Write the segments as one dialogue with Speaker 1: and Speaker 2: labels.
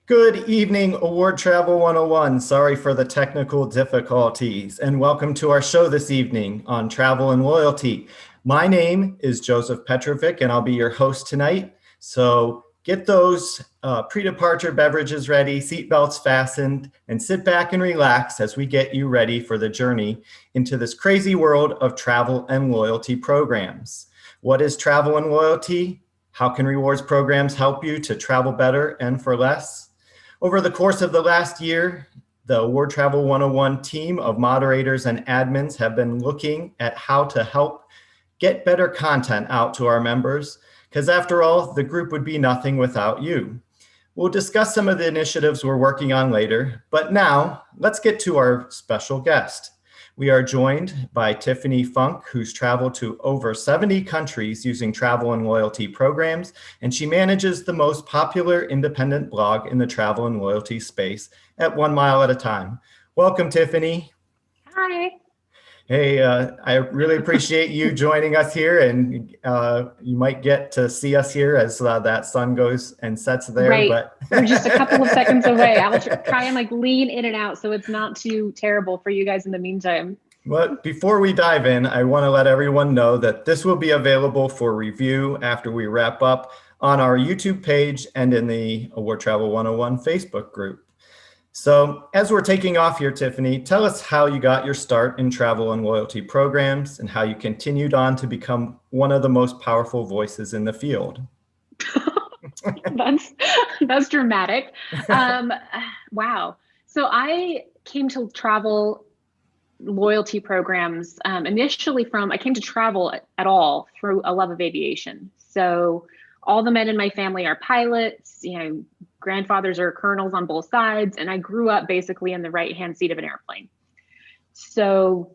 Speaker 1: Good evening, Award Travel 101. Sorry for the technical difficulties, and welcome to our show this evening on travel and loyalty. My name is Joseph Petrovic, and I'll be your host tonight. So get those pre-departure beverages ready, seatbelts fastened, and sit back and relax as we get you ready for the journey into this crazy world of travel and loyalty programs. What is travel and loyalty? How can rewards programs help you to travel better and for less? Over the course of the last year, the Award Travel 101 team of moderators and admins have been looking at how to help get better content out to our members, because after all, the group would be nothing without you. We'll discuss some of the initiatives we're working on later, but now let's get to our special guest. We are joined by Tiffany Funk, who's traveled to over 70 countries using travel and loyalty programs, and she manages the most popular independent blog in the travel and loyalty space at 1 Mile at a Time. Welcome, Tiffany.
Speaker 2: Hi.
Speaker 1: Hey, I really appreciate you joining us here, and you might get to see us here as that sun goes and sets there.
Speaker 2: Right.
Speaker 1: But
Speaker 2: we're just a couple of seconds away. I'll try and lean in and out so it's not too terrible for you guys in the meantime.
Speaker 1: But before we dive in, I want to let everyone know that this will be available for review after we wrap up on our YouTube page and in the Award Travel 101 Facebook group. So as we're taking off here, Tiffany, tell us how you got your start in travel and loyalty programs and how you continued on to become one of the most powerful voices in the field.
Speaker 2: That's dramatic. Wow. So I came to travel loyalty programs initially I came to travel at all through a love of aviation. So all the men in my family are pilots, grandfathers are colonels on both sides, and I grew up basically in the right-hand seat of an airplane. So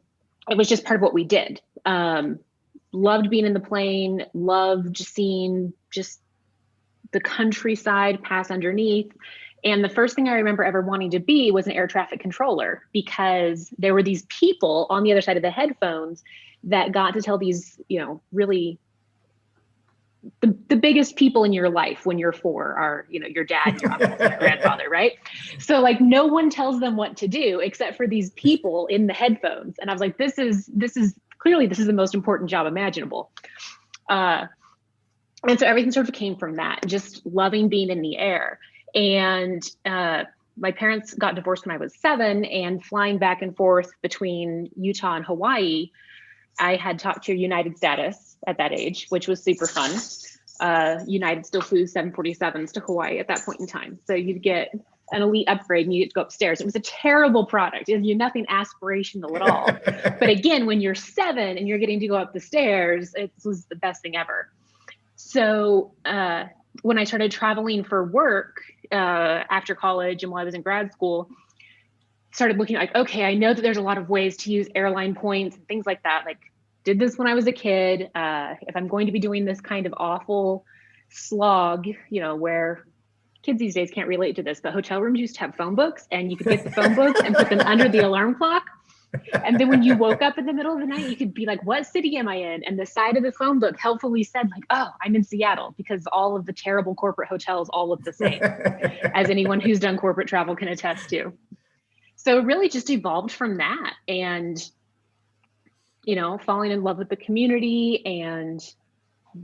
Speaker 2: it was just part of what we did. Loved being in the plane, loved seeing just the countryside pass underneath. And the first thing I remember ever wanting to be was an air traffic controller, because there were these people on the other side of the headphones that got to tell these, really the biggest people in your life when you're 4 are, your dad, your uncle, your grandfather, right? So no one tells them what to do except for these people in the headphones. And I was like, this is clearly the most important job imaginable. And so everything sort of came from that, just loving being in the air. And my parents got divorced when I was 7, and flying back and forth between Utah and Hawaii, I had top tier United status at that age, which was super fun. United still flew 747s to Hawaii at that point in time. So you'd get an elite upgrade and you get to go upstairs. It was a terrible product. It was nothing aspirational at all. But again, when you're 7 and you're getting to go up the stairs, it was the best thing ever. So when I started traveling for work after college and while I was in grad school, started looking okay, I know that there's a lot of ways to use airline points and things like that. Did this when I was a kid. If I'm going to be doing this kind of awful slog, where kids these days can't relate to this, but hotel rooms used to have phone books, and you could get the phone books and put them under the alarm clock. And then when you woke up in the middle of the night, you could be like, what city am I in? And the side of the phone book helpfully said oh, I'm in Seattle, because all of the terrible corporate hotels all look the same, as anyone who's done corporate travel can attest to. So it really just evolved from that, and, falling in love with the community and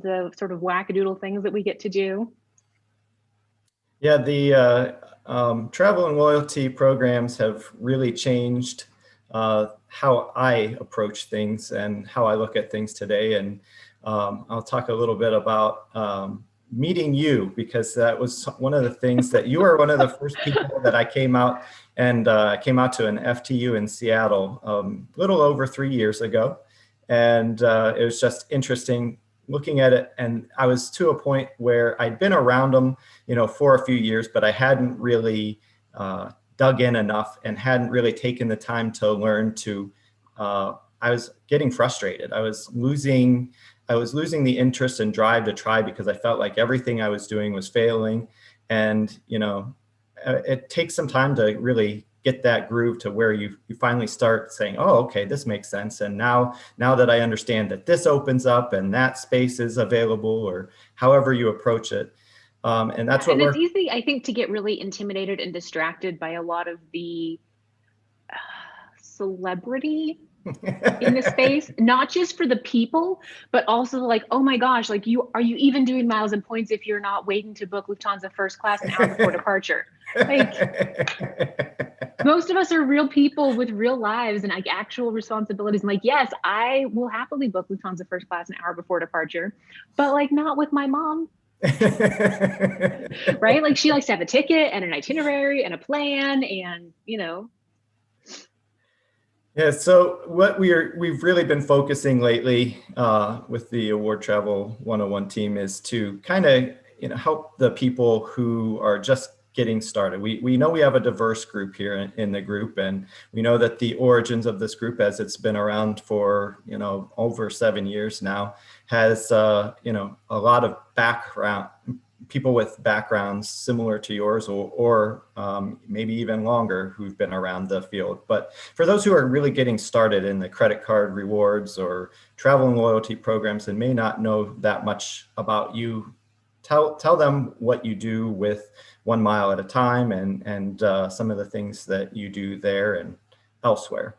Speaker 2: the sort of wackadoodle things that we get to do.
Speaker 1: Yeah, the travel and loyalty programs have really changed how I approach things and how I look at things today. And I'll talk a little bit about meeting you, because that was one of the things that you were one of the first people that I came out to an FTU in Seattle a little over 3 years ago. And it was just interesting looking at it. And I was to a point where I'd been around them, for a few years, but I hadn't really dug in enough and hadn't really taken the time to learn to, I was getting frustrated. I was losing the interest and drive to try, because I felt like everything I was doing was failing. And, it takes some time to really get that groove to where you finally start saying, oh, okay, this makes sense. And now that I understand that this opens up and that space is available, or however you approach it. And that's what
Speaker 2: And it's
Speaker 1: we're.
Speaker 2: easy, I think, to get really intimidated and distracted by a lot of the celebrity in the space, not just for the people, but also like, oh my gosh, like are you even doing miles and points if you're not waiting to book Lufthansa first class an hour before departure? Like, most of us are real people with real lives and like actual responsibilities. And like, yes, I will happily book Lufthansa first class an hour before departure, but like not with my mom. Right? Like she likes to have a ticket and an itinerary and a plan and,
Speaker 1: Yeah, so what we've really been focusing lately with the Award Travel 101 team is to kind of help the people who are just getting started. We know we have a diverse group here in the group, and we know that the origins of this group, as it's been around for over 7 years now, has a lot of background, people with backgrounds similar to yours, or maybe even longer, who've been around the field. But for those who are really getting started in the credit card rewards or travel and loyalty programs and may not know that much about you, tell them what you do with 1 Mile at a Time, and some of the things that you do there and elsewhere.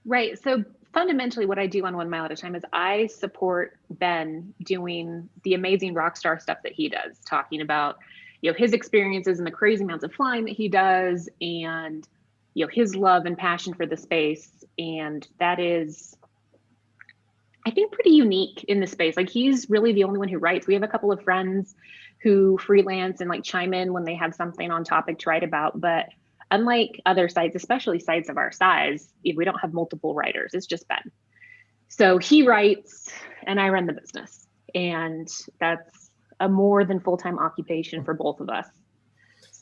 Speaker 2: Right. So fundamentally, what I do on 1 Mile at a Time is I support Ben doing the amazing rock star stuff that he does, talking about, his experiences and the crazy amounts of flying that he does, and, his love and passion for the space. And that is, I think, pretty unique in the space. Like, he's really the only one who writes. We have a couple of friends who freelance and like chime in when they have something on topic to write about, but unlike other sites, especially sites of our size, we don't have multiple writers. It's just Ben. So he writes and I run the business. And that's a more than full-time occupation for both of us.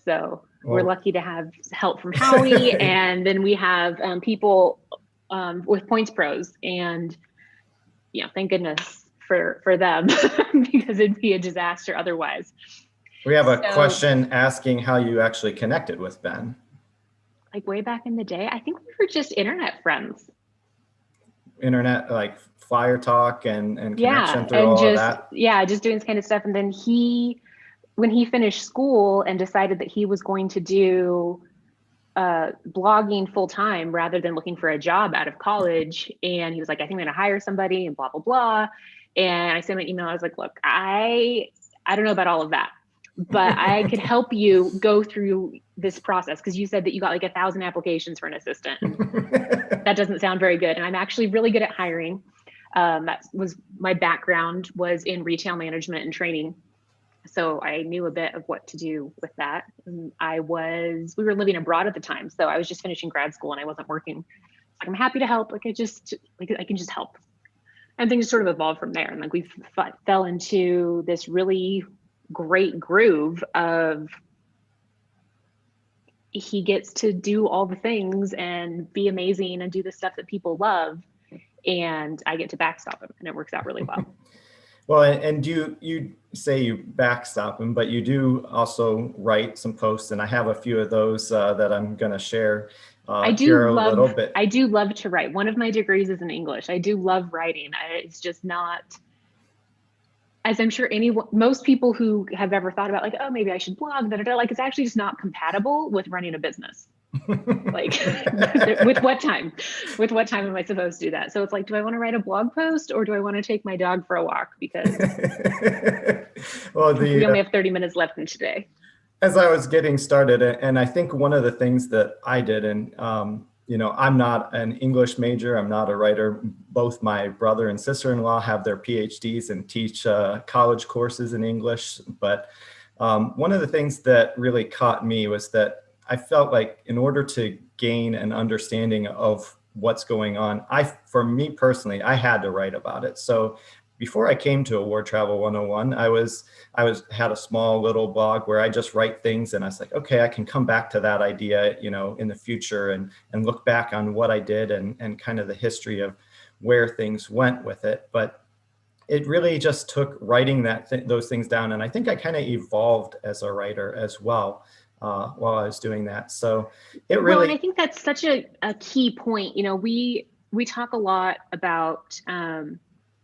Speaker 2: So we're lucky to have help from Howie. And then we have people with Points Pros. And, thank goodness for them because it'd be a disaster otherwise.
Speaker 1: We have a question asking how you actually connected with Ben.
Speaker 2: Like way back in the day, I think we were just internet friends.
Speaker 1: Internet, like flyer talk and connection through all of that.
Speaker 2: Yeah, just doing this kind of stuff. And then when he finished school and decided that he was going to do blogging full time rather than looking for a job out of college, and he was like, I think I'm going to hire somebody and blah, blah, blah. And I sent him an email. I was like, look, I don't know about all of that, but I could help you go through this process, because you said that you got like 1,000 applications for an assistant. That doesn't sound very good. And I'm actually really good at hiring. That was my background, was in retail management and training. So I knew a bit of what to do with that. And we were living abroad at the time. So I was just finishing grad school and I wasn't working. Like, I'm happy to help. I can just help. And things sort of evolved from there. And like we fell into this really great groove of, he gets to do all the things and be amazing and do the stuff that people love, and I get to backstop him, and it works out really well.
Speaker 1: Well, and you say you backstop him, but you do also write some posts, and I have a few of those that I'm going to share here a little bit.
Speaker 2: I do love to write. One of my degrees is in English. I do love writing. It's just not, as I'm sure most people who have ever thought about like, oh, maybe I should blog, like, it's actually just not compatible with running a business. Like, with what time am I supposed to do that? So it's like, do I want to write a blog post or do I want to take my dog for a walk? Because we only have 30 minutes left in today.
Speaker 1: As I was getting started, and I think one of the things that I did, and I'm not an English major, I'm not a writer. Both my brother and sister-in-law have their PhDs and teach college courses in English. But one of the things that really caught me was that I felt like in order to gain an understanding of what's going on, for me personally, I had to write about it. So before I came to Award Travel 101, I had a small little blog where I just write things, and I was like, okay, I can come back to that idea, in the future and look back on what I did and kind of the history of where things went with it. But it really just took writing those things down, and I think I kind of evolved as a writer as well while I was doing that. So it really.
Speaker 2: Well, and I think that's such a key point. We talk a lot about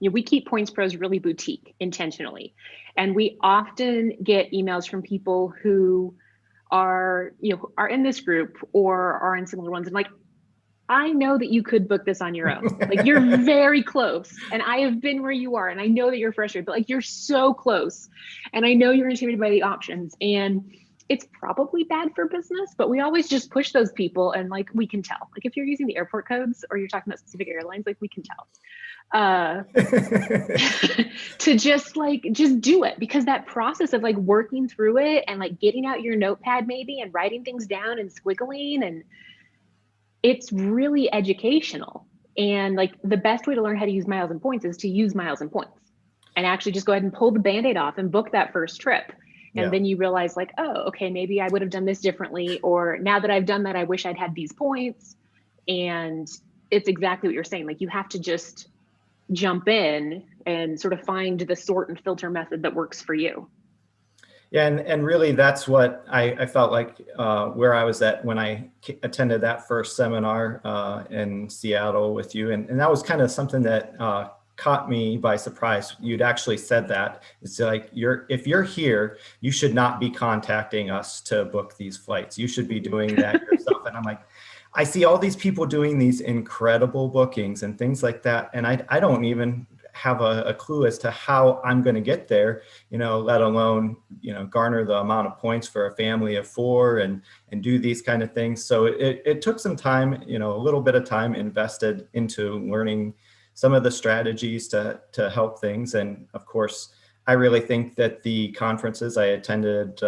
Speaker 2: we keep Points Pros really boutique intentionally. And we often get emails from people who are, are in this group or are in similar ones. And like, I know that you could book this on your own. Like you're very close. And I have been where you are. And I know that you're frustrated, but like you're so close. And I know you're intimidated by the options. And it's probably bad for business, but we always just push those people and like we can tell. Like if you're using the airport codes or you're talking about specific airlines, like we can tell. To just do it, because that process of like working through it and like getting out your notepad maybe and writing things down and squiggling, and it's really educational. And like the best way to learn how to use miles and points is to use miles and points and actually just go ahead and pull the band-aid off and book that first trip. And then you realize like, oh, okay, maybe I would have done this differently. Or now that I've done that, I wish I'd had these points. And it's exactly what you're saying. Like you have to just jump in and sort of find the sort and filter method that works for you.
Speaker 1: Yeah, and really that's what I felt like where I was at when I attended that first seminar in Seattle with you. And that was kind of something that caught me by surprise. You'd actually said that. It's like, if you're here, you should not be contacting us to book these flights. You should be doing that yourself. And I'm like, I see all these people doing these incredible bookings and things like that. And I don't even have a clue as to how I'm going to get there, let alone, garner the amount of points for a family of 4 and do these kind of things. So it took some time, a little bit of time invested into learning some of the strategies to help things. And of course, I really think that the conferences I attended,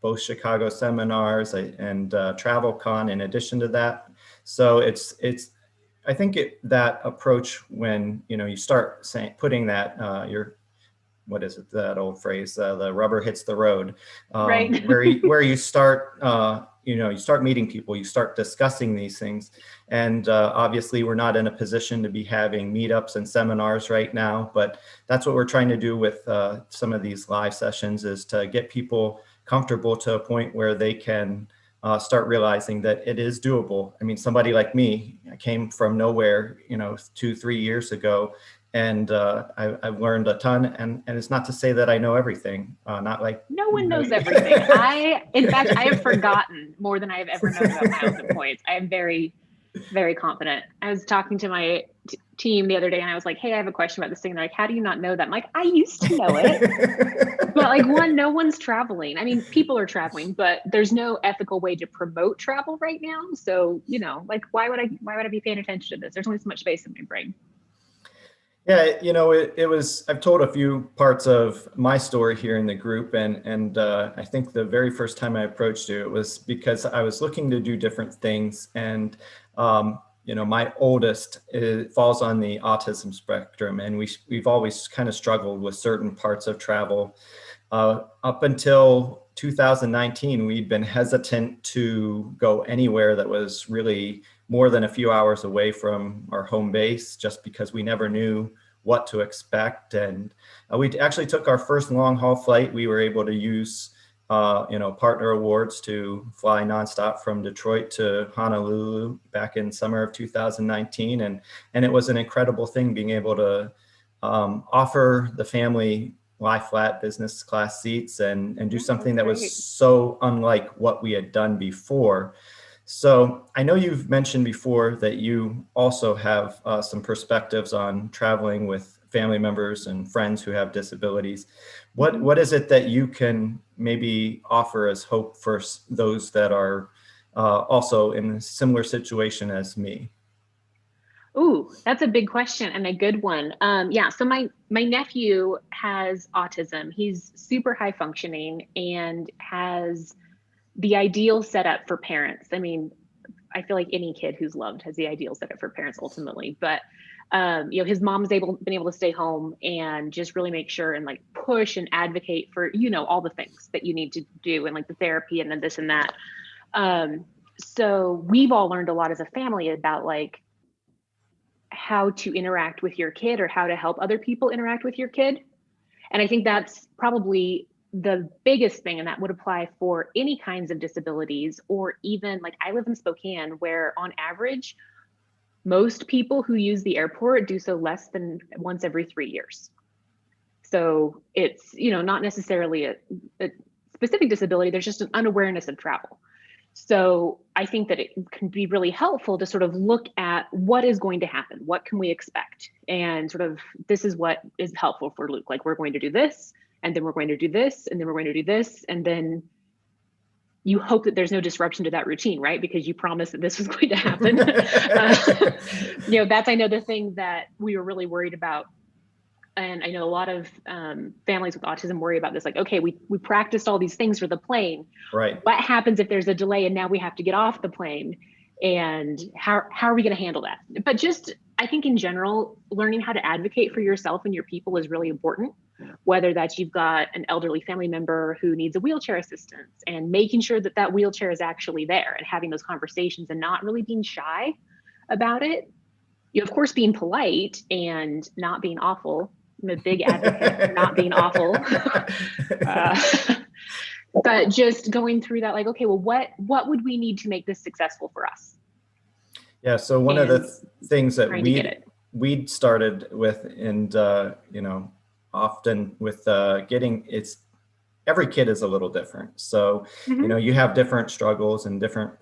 Speaker 1: both Chicago seminars and TravelCon in addition to that. So I think that approach when, you start putting that, what is it, that old phrase, the rubber hits the road,
Speaker 2: right.
Speaker 1: where you start, you start meeting people, you start discussing these things. And obviously we're not in a position to be having meetups and seminars right now, but that's what we're trying to do with some of these live sessions, is to get people comfortable to a point where they can start realizing that it is doable. I mean, somebody like me, I came from nowhere, 2-3 years ago, and I've learned a ton. And it's not to say that I know everything. Not like
Speaker 2: no one knows everything. In fact, I have forgotten more than I have ever known about miles and points. I am very, very confident. I was talking to my team the other day and I was like, hey, I have a question about this thing. They're like, how do you not know that? I'm like, I used to know it. But like, no one's traveling. I mean, people are traveling, but there's no ethical way to promote travel right now. So, like, why would I be paying attention to this? There's only so much space in my brain.
Speaker 1: Yeah, it was, I've told a few parts of my story here in the group, and I think the very first time I approached you, it was because I was looking to do different things. And, my oldest falls on the autism spectrum, and we've always kind of struggled with certain parts of travel. Up until 2019, we'd been hesitant to go anywhere that was really more than a few hours away from our home base, just because we never knew what to expect. And we actually took our first long haul flight. We were able to use, partner awards to fly nonstop from Detroit to Honolulu back in summer of 2019. And it was an incredible thing being able to offer the family lie flat business class seats and do something that was so unlike what we had done before. So I know you've mentioned before that you also have some perspectives on traveling with family members and friends who have disabilities. What is it that you can maybe offer as hope for those that are also in a similar situation as me?
Speaker 2: Ooh, that's a big question and a good one. Yeah, so my nephew has autism. He's super high functioning and has the ideal setup for parents. I mean, I feel like any kid who's loved has the ideal setup for parents ultimately. But his mom's been able to stay home and just really make sure and like push and advocate for, all the things that you need to do and like the therapy and then this and that. So we've all learned a lot as a family about like how to interact with your kid or how to help other people interact with your kid. And I think that's probably the biggest thing, and that would apply for any kinds of disabilities, or even like I live in Spokane, where on average, Most people who use the airport do so less than once every 3 years. So it's, not necessarily a specific disability, there's just an unawareness of travel. So I think that it can be really helpful to sort of look at what is going to happen, what can we expect, and sort of this is what is helpful for Luke. Like, we're going to do this, and then we're going to do this, and then we're going to do this, and then you hope that there's no disruption to that routine, right? Because you promised that this was going to happen. That's another thing that we were really worried about. And I know a lot of families with autism worry about this, like, okay, we practiced all these things for the plane.
Speaker 1: Right.
Speaker 2: What happens if there's a delay and now we have to get off the plane? And how are we going to handle that? But just, I think in general, learning how to advocate for yourself and your people is really important. Whether that's you've got an elderly family member who needs a wheelchair assistance, and making sure that that wheelchair is actually there and having those conversations and not really being shy about it. Of course, being polite and not being awful. I'm a big advocate for not being awful. But just going through that, like, okay, well, what would we need to make this successful for us?
Speaker 1: Yeah. So one of the things that we started with, and often with every kid is a little different. So you have different struggles and different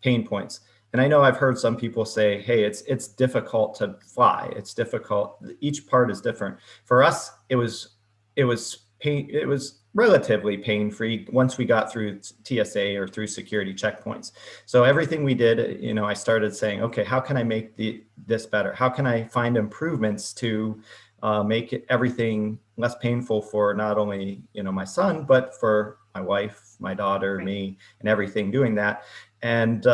Speaker 1: pain points. And I know I've heard some people say, hey, it's difficult to fly. It's difficult. Each part is different. For us, it was relatively pain-free once we got through TSA or through security checkpoints. So everything we did, I started saying, okay, how can I make this better? How can I find improvements to make everything less painful for not only, my son, but for my wife, my daughter, me, and everything doing that. And,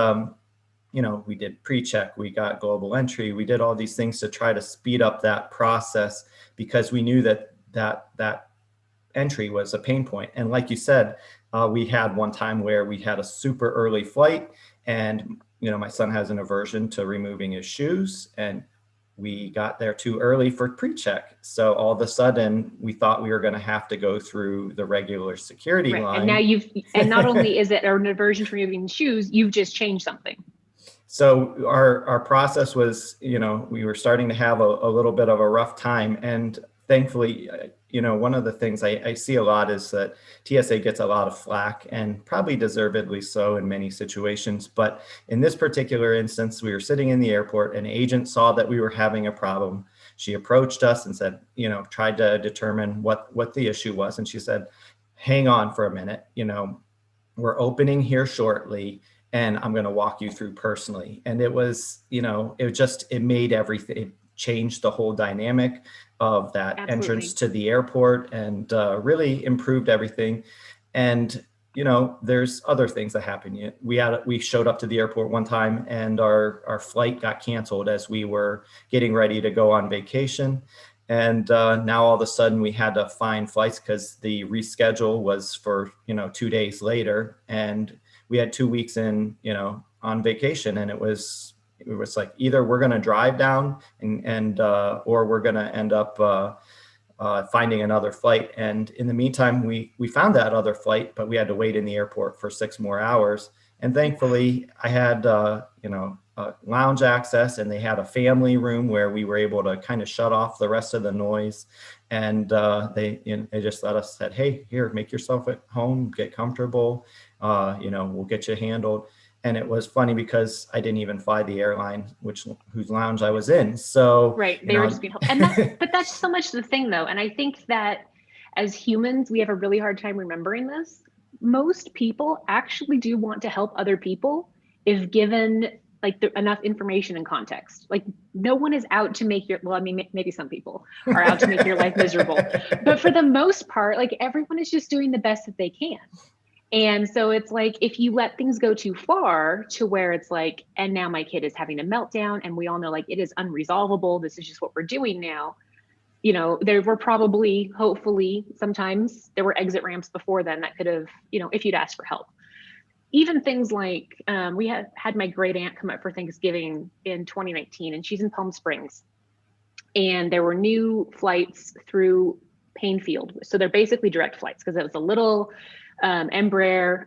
Speaker 1: we did pre-check, we got global entry, we did all these things to try to speed up that process, because we knew that entry was a pain point. And like you said, we had one time where we had a super early flight, and, my son has an aversion to removing his shoes, and we got there too early for pre-check. So all of a sudden we thought we were going to have to go through the regular security line.
Speaker 2: And now not only is it an aversion to removing shoes, you've just changed something.
Speaker 1: So our process was, we were starting to have a little bit of a rough time. And thankfully, one of the things I see a lot is that TSA gets a lot of flack, and probably deservedly so in many situations. But in this particular instance, we were sitting in the airport, an agent saw that we were having a problem. She approached us and said, tried to determine what the issue was. And she said, hang on for a minute, we're opening here shortly, and I'm going to walk you through personally. And it was, it made everything, it changed the whole dynamic of that entrance to the airport, and really improved everything. And, there's other things that happen. We showed up to the airport one time, and our flight got canceled as we were getting ready to go on vacation. And now all of a sudden we had to find flights because the reschedule was for, 2 days later. And we had 2 weeks on vacation, and it was like, either we're going to drive down and or we're going to end up finding another flight. And in the meantime, we found that other flight, but we had to wait in the airport for 6 more hours. And thankfully I had, lounge access, and they had a family room where we were able to kind of shut off the rest of the noise. And they just let us said, hey, here, make yourself at home, get comfortable. We'll get you handled. And it was funny because I didn't even fly the airline whose lounge I was in. So
Speaker 2: they were just being helpful. But that's so much the thing, though. And I think that as humans, we have a really hard time remembering this. Most people actually do want to help other people if given enough information and context. Like, no one is out to make maybe some people are out to make your life miserable, but for the most part, everyone is just doing the best that they can. And so it's like, if you let things go too far to where it's like, and now my kid is having a meltdown, and we all know it is unresolvable, this is just what we're doing now. There were probably, hopefully, sometimes there were exit ramps before then that could have, if you'd asked for help. Even things like, we had my great aunt come up for Thanksgiving in 2019, and she's in Palm Springs. And there were new flights through Painfield. So they're basically direct flights, because it was a little Embraer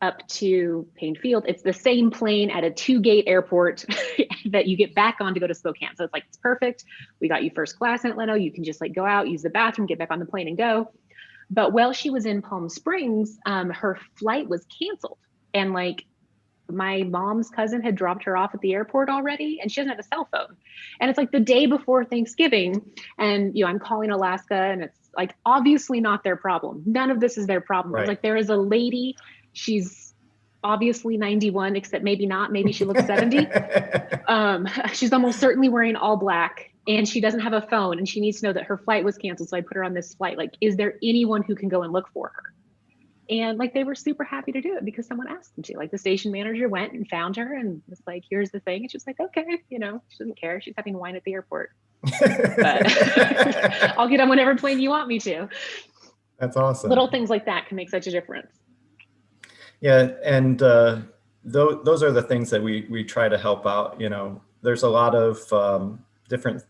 Speaker 2: up to Payne Field. It's the same plane at a 2-gate airport that you get back on to go to Spokane. So it's like, it's perfect. We got you first class in Atlanta. You can just like go out, use the bathroom, get back on the plane and go. But while she was in Palm Springs, her flight was canceled. And like my mom's cousin had dropped her off at the airport already, and she doesn't have a cell phone. And it's like the day before Thanksgiving, and I'm calling Alaska, and it's like obviously not their problem. None of this is their problem.
Speaker 1: Right.
Speaker 2: It's like there is a lady, she's obviously 91, except maybe not, maybe she looks 70. She's almost certainly wearing all black, and she doesn't have a phone, and she needs to know that her flight was canceled. So I put her on this flight. Like, is there anyone who can go and look for her? And like, they were super happy to do it because someone asked them to. Like, the station manager went and found her and was like, here's the thing. And she was like, okay, she doesn't care. She's having wine at the airport. But I'll get on whatever plane you want me to.
Speaker 1: That's awesome.
Speaker 2: Little things like that can make such a difference.
Speaker 1: Yeah, and those are the things that we try to help out. There's a lot of different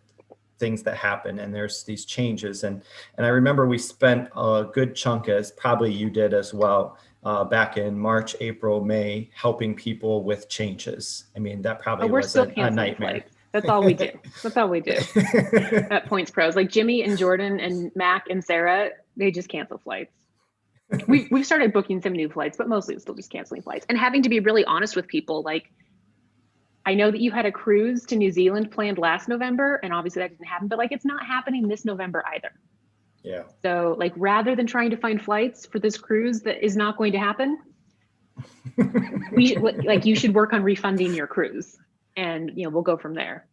Speaker 1: things that happen, and there's these changes, and I remember we spent a good chunk, as probably you did as well, back in March, April, May, helping people with changes. I mean, that probably was a nightmare.
Speaker 2: Flights. That's all we do. That's all we do at Points Pros. Like Jimmy and Jordan and Mac and Sarah, they just cancel flights. We've started booking some new flights, but mostly it's still just canceling flights and having to be really honest with people. Like, I know that you had a cruise to New Zealand planned last November, and obviously that didn't happen, but like, it's not happening this November either.
Speaker 1: Yeah. So
Speaker 2: like, rather than trying to find flights for this cruise that is not going to happen, you should work on refunding your cruise, and we'll go from there.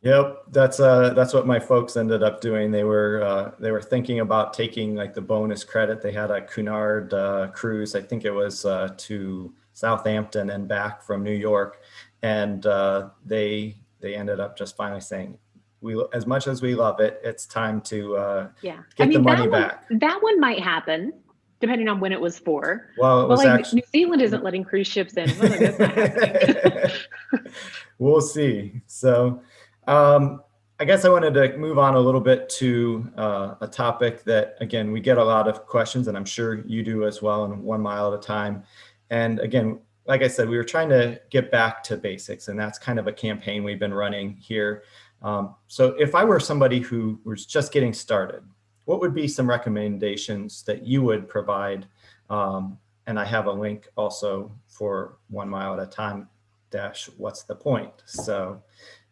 Speaker 1: Yep, that's what my folks ended up doing. They were thinking about taking like the bonus credit. They had a Cunard cruise. I think it was to Southampton and back from New York. And they ended up just finally saying, as much as we love it, it's time to get the money back.
Speaker 2: That one might happen, depending on when it was for.
Speaker 1: Well, it was actually,
Speaker 2: New Zealand isn't letting cruise ships in. Well, that's not happening.
Speaker 1: We'll see. So I guess I wanted to move on a little bit to a topic that, again, we get a lot of questions, and I'm sure you do as well, in 1 mile at a time. And again, like I said, we were trying to get back to basics, and that's kind of a campaign we've been running here. So if I were somebody who was just getting started, what would be some recommendations that you would provide? And I have a link also for 1 mile at a time - what's the point? So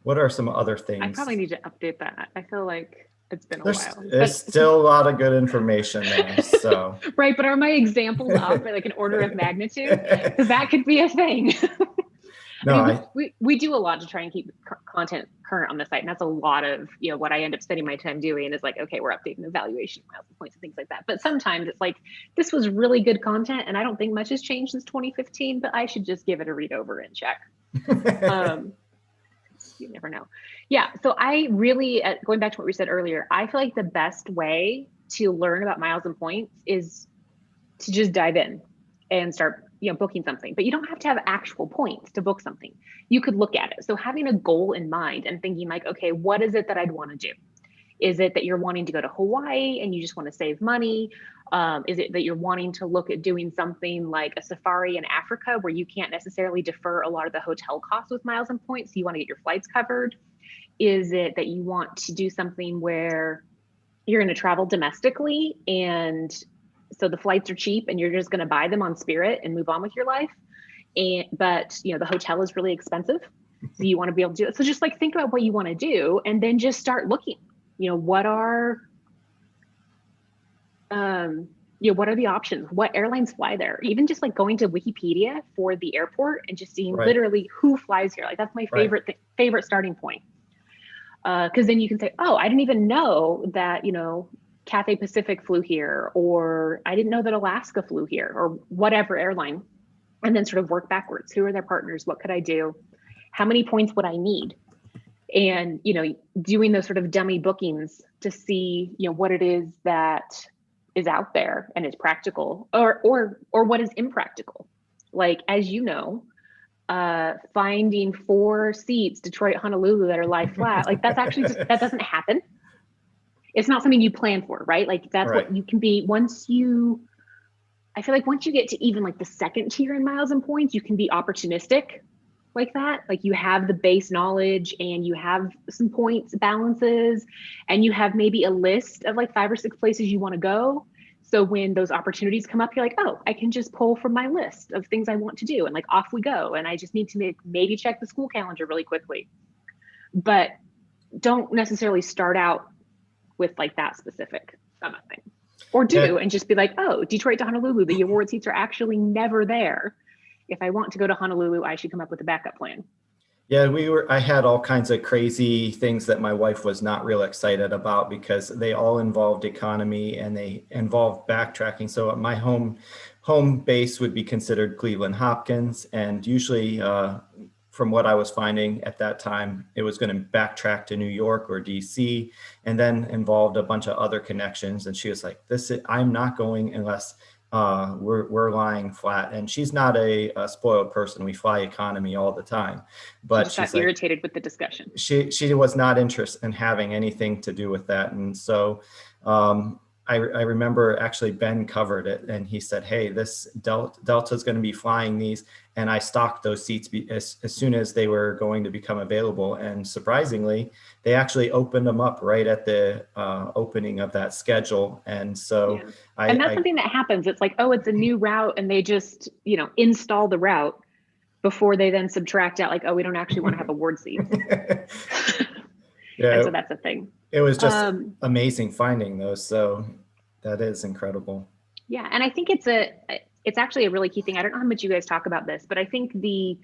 Speaker 1: what are some other things?
Speaker 2: I probably need to update that. I feel like it's been a while.
Speaker 1: There's still a lot of good information there. So
Speaker 2: right, but are my examples off by like an order of magnitude? Because that could be a thing.
Speaker 1: No,
Speaker 2: we do a lot to try and keep content current on the site, and that's a lot of what I end up spending my time doing is like, okay, we're updating the valuation miles and points and things like that. But sometimes it's like, this was really good content, and I don't think much has changed since 2015, but I should just give it a read over and check. You never know. Yeah. So I really, going back to what we said earlier, I feel like the best way to learn about miles and points is to just dive in and start, booking something. But you don't have to have actual points to book something. You could look at it. So having a goal in mind and thinking like, okay, what is it that I'd want to do? Is it that you're wanting to go to Hawaii and you just want to save money? Is it that you're wanting to look at doing something like a safari in Africa where you can't necessarily defer a lot of the hotel costs with miles and points, so you want to get your flights covered? Is it that you want to do something where you're going to travel domestically, and so the flights are cheap and you're just going to buy them on Spirit and move on with your life? But the hotel is really expensive, so you want to be able to do it. So just like think about what you want to do, and then just start looking. What are the options? What airlines fly there? Even just like going to Wikipedia for the airport and just seeing literally who flies here. Like, that's my favorite starting point. Because then you can say, oh, I didn't even know that, Cathay Pacific flew here, or I didn't know that Alaska flew here, or whatever airline. And then sort of work backwards. Who are their partners? What could I do? How many points would I need? And, doing those sort of dummy bookings to see, what it is that is out there and is practical, or what is impractical. Like, as finding 4 seats, Detroit, Honolulu, that are lie flat, like that's actually that doesn't happen. It's not something you plan for, right? Like that's what you can be once you I feel like once you get to even like the second tier in miles and points, you can be opportunistic like that. Like you have the base knowledge and you have some points balances and you have maybe a list of like 5 or 6 places you want to go. So when those opportunities come up, you're like, oh, I can just pull from my list of things I want to do and like off we go. And I just need to maybe check the school calendar really quickly. But don't necessarily start out with like that specific thing. Or do, and just be like, oh, Detroit to Honolulu, the award seats are actually never there. If I want to go to Honolulu, I should come up with a backup plan.
Speaker 1: Yeah, I had all kinds of crazy things that my wife was not real excited about because they all involved economy and they involved backtracking. So my home base would be considered Cleveland Hopkins, and usually from what I was finding at that time, it was going to backtrack to New York or DC, and then involved a bunch of other connections. And she was like, I'm not going unless we're lying flat. And she's not a spoiled person. We fly economy all the time. But
Speaker 2: she's got irritated with the discussion.
Speaker 1: She was not interested in having anything to do with that. And so I remember actually Ben covered it and he said, hey, this Delta is going to be flying these. And I stocked those seats as soon as they were going to become available. And surprisingly, they actually opened them up right at the opening of that schedule. And so
Speaker 2: and that's something that happens. It's like, oh, it's a new route. And they just, install the route before they then subtract out like, oh, we don't actually want to have award seats.
Speaker 1: Yeah.
Speaker 2: And so that's a thing.
Speaker 1: It was just amazing finding those. So that is incredible.
Speaker 2: Yeah. And I think it's actually a really key thing. I don't know how much you guys talk about this, but I think being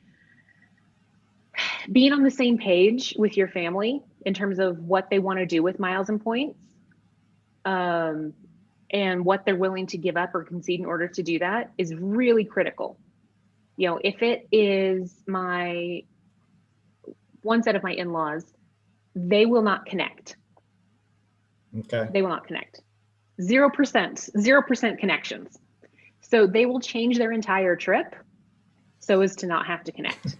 Speaker 2: on the same page with your family in terms of what they want to do with miles and points, and what they're willing to give up or concede in order to do that is really critical. If it is one set of my in-laws, they will not connect.
Speaker 1: Okay.
Speaker 2: They will not connect. 0% connections. So they will change their entire trip so as to not have to connect.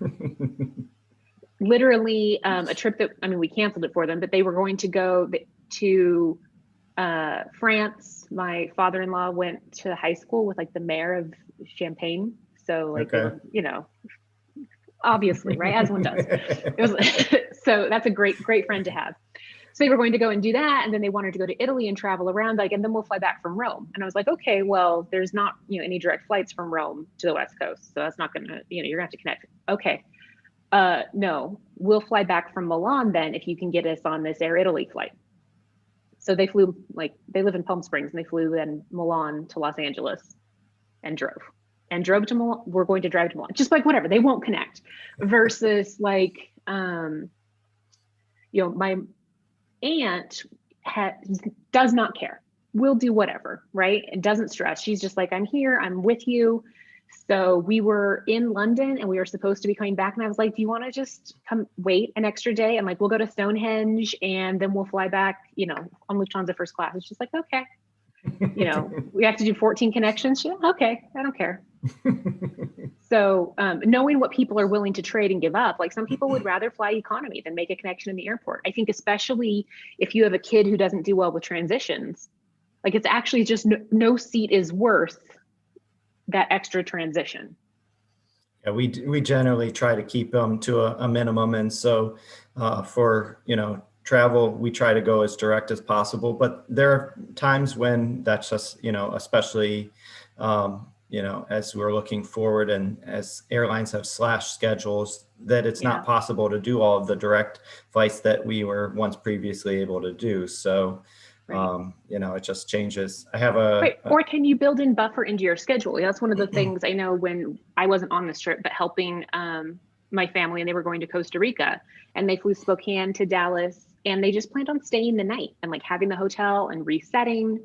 Speaker 2: Literally, a trip we canceled it for them, but they were going to go to France. My father-in-law went to high school with like the mayor of Champagne. So like, okay. Obviously, right? As one does. So that's a great friend to have. So they were going to go and do that. And then they wanted to go to Italy and travel around, and then we'll fly back from Rome. And I was like, okay, well, there's not, any direct flights from Rome to the West Coast. So that's not going to, you're gonna have to connect. Okay. No, we'll fly back from Milan then if you can get us on this Air Italy flight. So they flew, they live in Palm Springs, and they flew then Milan to Los Angeles and drove to Milan. We're going to drive to Milan, just like whatever, they won't connect. Versus my aunt does not care. We'll do whatever, right? And doesn't stress. She's just like, I'm here, I'm with you. So we were in London and we were supposed to be coming back. And I was like, do you want to just come wait an extra day? And we'll go to Stonehenge and then we'll fly back, on Lufthansa first class. It's just like, okay. We have to do 14 connections. Yeah, okay, I don't care. So knowing what people are willing to trade and give up, some people would rather fly economy than make a connection in the airport. I think especially if you have a kid who doesn't do well with transitions, it's actually just no seat is worth that extra transition.
Speaker 1: Yeah, we generally try to keep them to a minimum. And so for, travel, we try to go as direct as possible, but there are times when that's just, especially, as we're looking forward and as airlines have slashed schedules, that it's not possible to do all of the direct flights that we were once previously able to do. So, right. It just changes. I have
Speaker 2: or can you build in buffer into your schedule? That's one of the things I know when I wasn't on this trip, but helping my family, and they were going to Costa Rica, and they flew Spokane to Dallas, and they just planned on staying the night and having the hotel and resetting,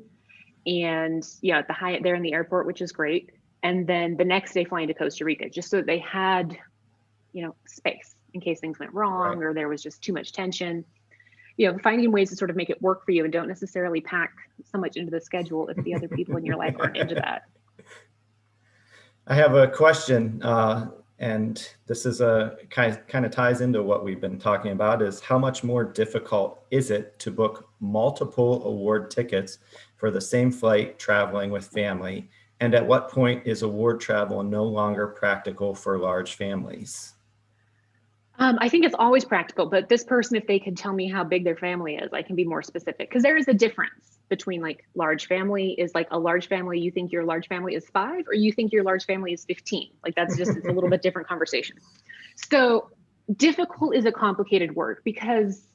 Speaker 2: and at the Hyatt there in the airport, which is great. And then the next day flying to Costa Rica, just so they had, space in case things went wrong, right, or there was just too much tension. Finding ways to sort of make it work for you and don't necessarily pack so much into the schedule if the other people in your life aren't into that.
Speaker 1: I have a question, and this is kind of ties into what we've been talking about, is how much more difficult is it to book multiple award tickets for the same flight traveling with family? And at what point is award travel no longer practical for large families?
Speaker 2: I think it's always practical, but this person, if they could tell me how big their family is, I can be more specific, because there is a difference between like large family is like a large family. You think your large family is 5, or you think your large family is 15. Like that's just, it's a little bit different conversation. So difficult is a complicated word, because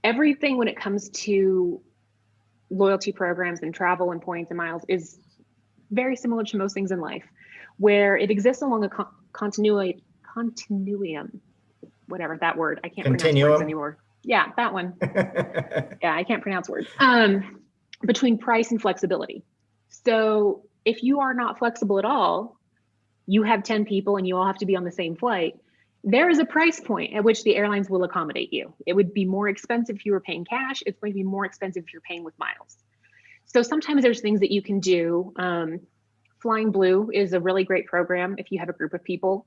Speaker 2: everything when it comes to loyalty programs and travel and points and miles is very similar to most things in life, where it exists along a continuum, whatever that word, I can't pronounce words anymore. Yeah, that one. Yeah, I can't pronounce words. Between price and flexibility. So if you are not flexible at all, you have 10 people and you all have to be on the same flight, there is a price point at which the airlines will accommodate you. It would be more expensive if you were paying cash. It's going to be more expensive if you're paying with miles. So sometimes there's things that you can do. Flying Blue is a really great program if you have a group of people,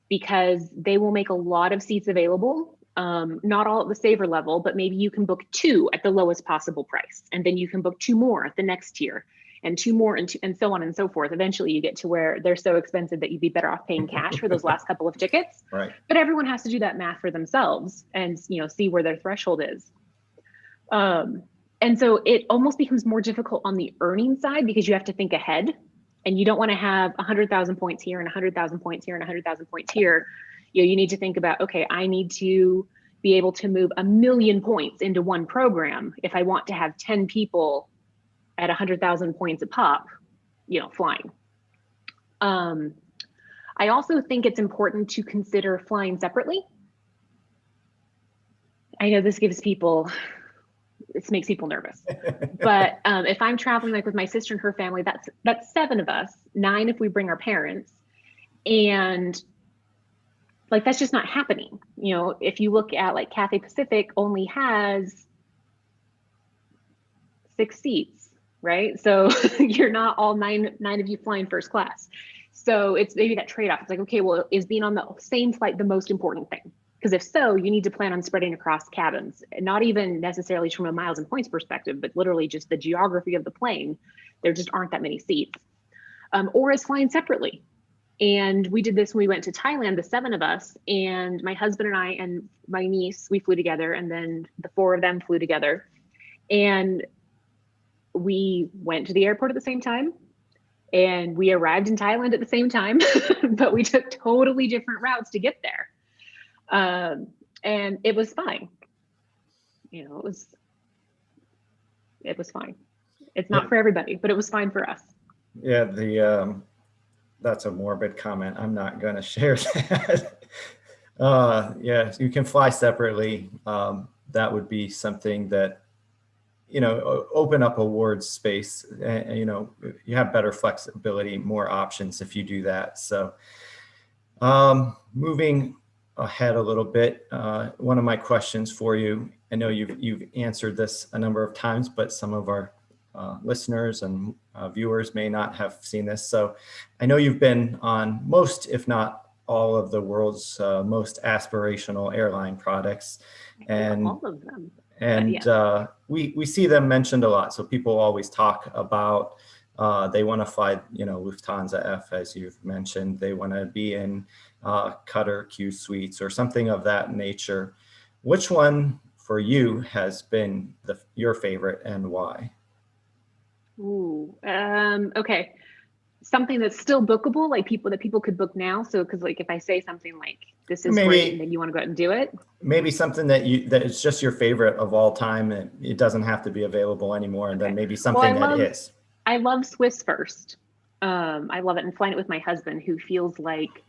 Speaker 2: because they will make a lot of seats available. Not all at the saver level, but maybe you can book 2 at the lowest possible price. And then you can book 2 more at the next tier, and 2 more, and so on and so forth. Eventually you get to where they're so expensive that you'd be better off paying cash for those last couple of tickets.
Speaker 1: Right.
Speaker 2: But everyone has to do that math for themselves and, you know, see where their threshold is. And so it almost becomes more difficult on the earning side, because you have to think ahead, and you don't want to have 100,000 points here and 100,000 points here and 100,000 points here. You know, you need to think about, okay, I need to be able to move 1,000,000 points into one program if I want to have 10 people at 100,000 points a pop, you know, flying. I also think it's important to consider flying separately. I know this makes people nervous, but if I'm traveling like with my sister and her family, that's 7 of us, 9 if we bring our parents, and like that's just not happening. You know, if you look at like Cathay Pacific only has 6 seats, right? So you're not all nine of you flying first class. So it's maybe that trade-off. It's like, okay, well, is being on the same flight the most important thing? Because if so, you need to plan on spreading across cabins, not even necessarily from a miles and points perspective, but literally just the geography of the plane. There just aren't that many seats. Or is flying separately. And we did this when we went to Thailand, the 7 of us, and my husband and I and my niece, we flew together, and then the 4 of them flew together. And we went to the airport at the same time, and we arrived in Thailand at the same time, but we took totally different routes to get there. And it was fine. You know, it was fine. It's not for everybody, but it was fine for us.
Speaker 1: Yeah, that's a morbid comment. I'm not going to share that. Yeah, you can fly separately. That would be something that, you know, open up awards space. You know, you have better flexibility, more options if you do that. So moving ahead a little bit, one of my questions for you, I know you've answered this a number of times, but some of our listeners and viewers may not have seen this. So I know you've been on most, if not all, of the world's most aspirational airline products, and
Speaker 2: all of them.
Speaker 1: And yeah. We see them mentioned a lot. So people always talk about they want to fly, you know, Lufthansa F, as you've mentioned. They want to be in Qatar Q suites or something of that nature. Which one for you has been your favorite, and why?
Speaker 2: Ooh, okay. Something that's still bookable, like people could book now. So, because like if I say something like this is great, and then you want to go out and do it.
Speaker 1: Maybe something that is just your favorite of all time, and it doesn't have to be available anymore. And then maybe something that is.
Speaker 2: I love Swiss First. I love it, and flying it with my husband, who feels like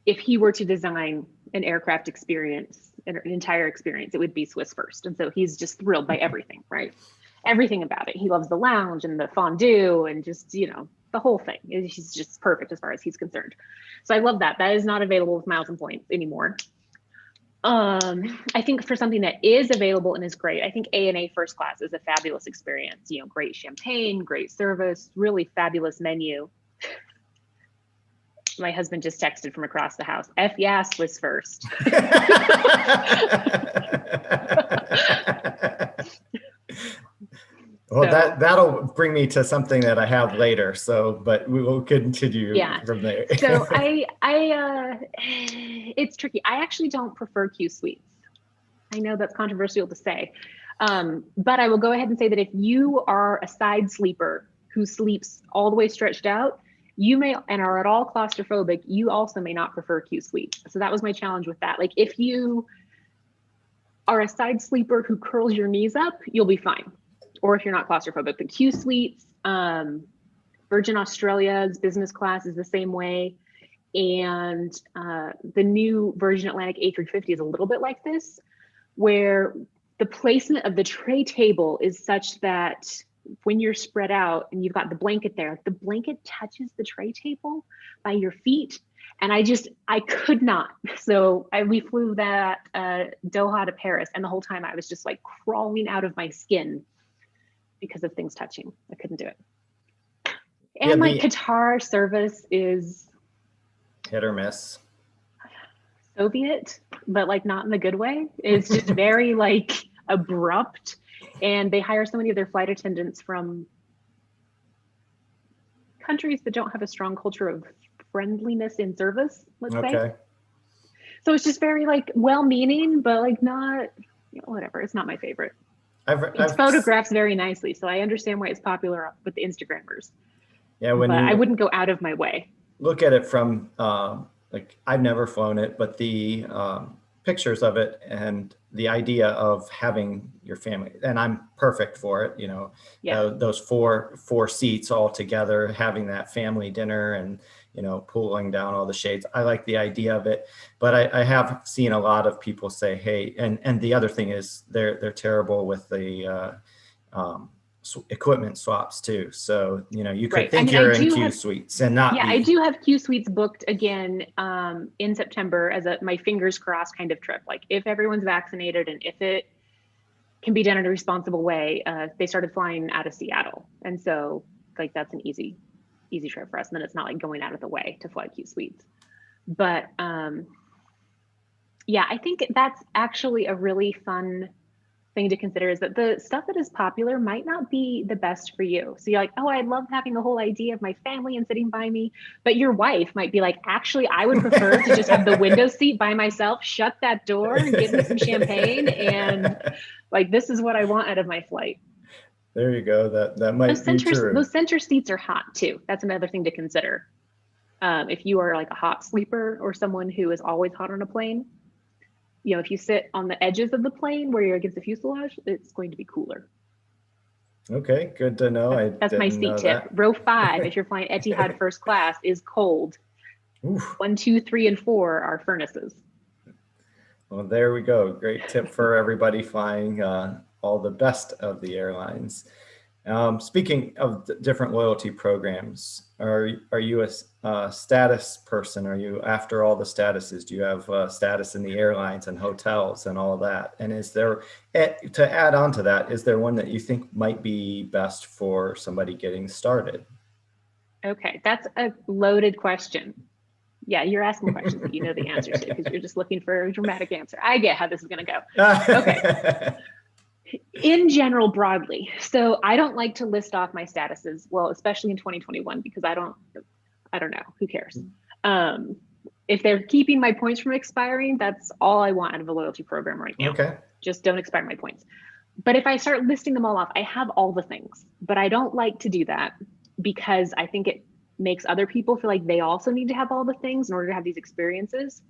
Speaker 2: if he were to design an aircraft experience, an entire experience, it would be Swiss First. And so he's just thrilled by everything, right? Everything about it. He loves the lounge and the fondue and just, you know, the whole thing. He's just perfect as far as he's concerned. So I love that. That is not available with miles and points anymore. I think for something that is available and is great, I think ANA first class is a fabulous experience. You know, great champagne, great service, really fabulous menu. My husband just texted from across the house. F yeah, Swiss First.
Speaker 1: Well,
Speaker 2: So
Speaker 1: that'll bring me to something that I have later. So, but we will continue
Speaker 2: yeah.
Speaker 1: from there.
Speaker 2: So it's tricky. I actually don't prefer Q suites. I know that's controversial to say, but I will go ahead and say that if you are a side sleeper who sleeps all the way stretched out, you may and are at all claustrophobic, you also may not prefer Q suite. So that was my challenge with that. Like if you are a side sleeper who curls your knees up, you'll be fine. Or if you're not claustrophobic, the Q suites, Virgin Australia's business class is the same way. And the new Virgin Atlantic A350 is a little bit like this, where the placement of the tray table is such that when you're spread out and you've got the blanket there, the blanket touches the tray table by your feet. And I could not. So we flew that Doha to Paris, and the whole time I was just like crawling out of my skin because of things touching. I couldn't do it. And
Speaker 1: Yeah,
Speaker 2: like Qatar service is
Speaker 1: hit or miss.
Speaker 2: Soviet, but like not in the good way. It's just very like abrupt, and they hire so many of their flight attendants from countries that don't have a strong culture of friendliness in service, let's say. So it's just very like well-meaning, but like not, whatever. It's not my favorite. It photographs very nicely, so I understand why it's popular with the Instagrammers.
Speaker 1: Yeah,
Speaker 2: but I wouldn't go out of my way.
Speaker 1: Look at it from like I've never flown it, but the pictures of it and the idea of having your family, and I'm perfect for it, those four seats all together, having that family dinner and, pulling down all the shades. I like the idea of it, but I have seen a lot of people say, hey, and the other thing is they're terrible with the equipment swaps too. So, you could think you're in Q suites and not be.
Speaker 2: I do have Q suites booked again in September as my fingers crossed kind of trip. Like if everyone's vaccinated and if it can be done in a responsible way, they started flying out of Seattle. And so like that's an easy trip for us. And then it's not like going out of the way to fly Q suites. But yeah, I think that's actually a really fun thing to consider, is that the stuff that is popular might not be the best for you. So you're like, oh, I love having the whole idea of my family and sitting by me. But your wife might be like, actually, I would prefer to just have the window seat by myself, shut that door and give me some champagne. And like, this is what I want out of my flight.
Speaker 1: There you go. That might be true.
Speaker 2: Those center seats are hot too. That's another thing to consider. If you are like a hot sleeper or someone who is always hot on a plane, if you sit on the edges of the plane where you're against the fuselage, it's going to be cooler.
Speaker 1: Okay, good to know.
Speaker 2: That's my seat tip. Row 5, if you're flying Etihad first class, is cold. Oof. 1, 2, 3, and 4 are furnaces.
Speaker 1: Well, there we go. Great tip for everybody flying all the best of the airlines. Speaking of different loyalty programs, are you a status person? Are you after all the statuses? Do you have status in the airlines and hotels and all of that? And is there, to add on to that, is there one that you think might be best for somebody getting started? Okay,
Speaker 2: that's a loaded question. Yeah, you're asking questions that you know the answers to because you're just looking for a dramatic answer. I get how this is going to go. Okay. In general, broadly. So I don't like to list off my statuses, well, especially in 2021, because I don't know, who cares? If they're keeping my points from expiring, that's all I want out of a loyalty program right now.
Speaker 1: Okay.
Speaker 2: Just don't expire my points. But if I start listing them all off, I have all the things, but I don't like to do that because I think it makes other people feel like they also need to have all the things in order to have these experiences.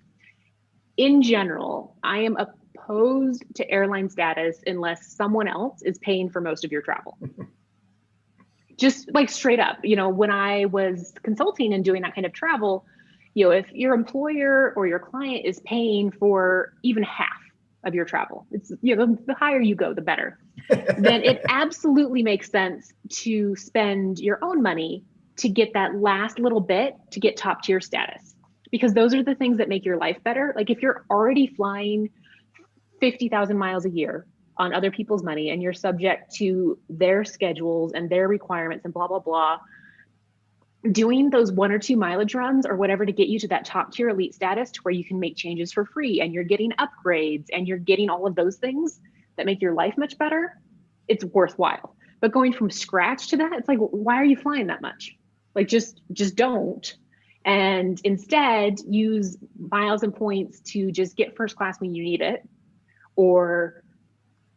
Speaker 2: In general, I am opposed to airline status unless someone else is paying for most of your travel. Just like straight up, when I was consulting and doing that kind of travel, if your employer or your client is paying for even half of your travel, it's, the higher you go, the better. Then it absolutely makes sense to spend your own money to get that last little bit to get top tier status. Because those are the things that make your life better. Like if you're already flying 50,000 miles a year on other people's money and you're subject to their schedules and their requirements and blah, blah, blah, doing those 1 or 2 mileage runs or whatever to get you to that top tier elite status to where you can make changes for free and you're getting upgrades and you're getting all of those things that make your life much better, it's worthwhile. But going from scratch to that, it's like, why are you flying that much? Like, just don't. And instead use miles and points to just get first class when you need it. Or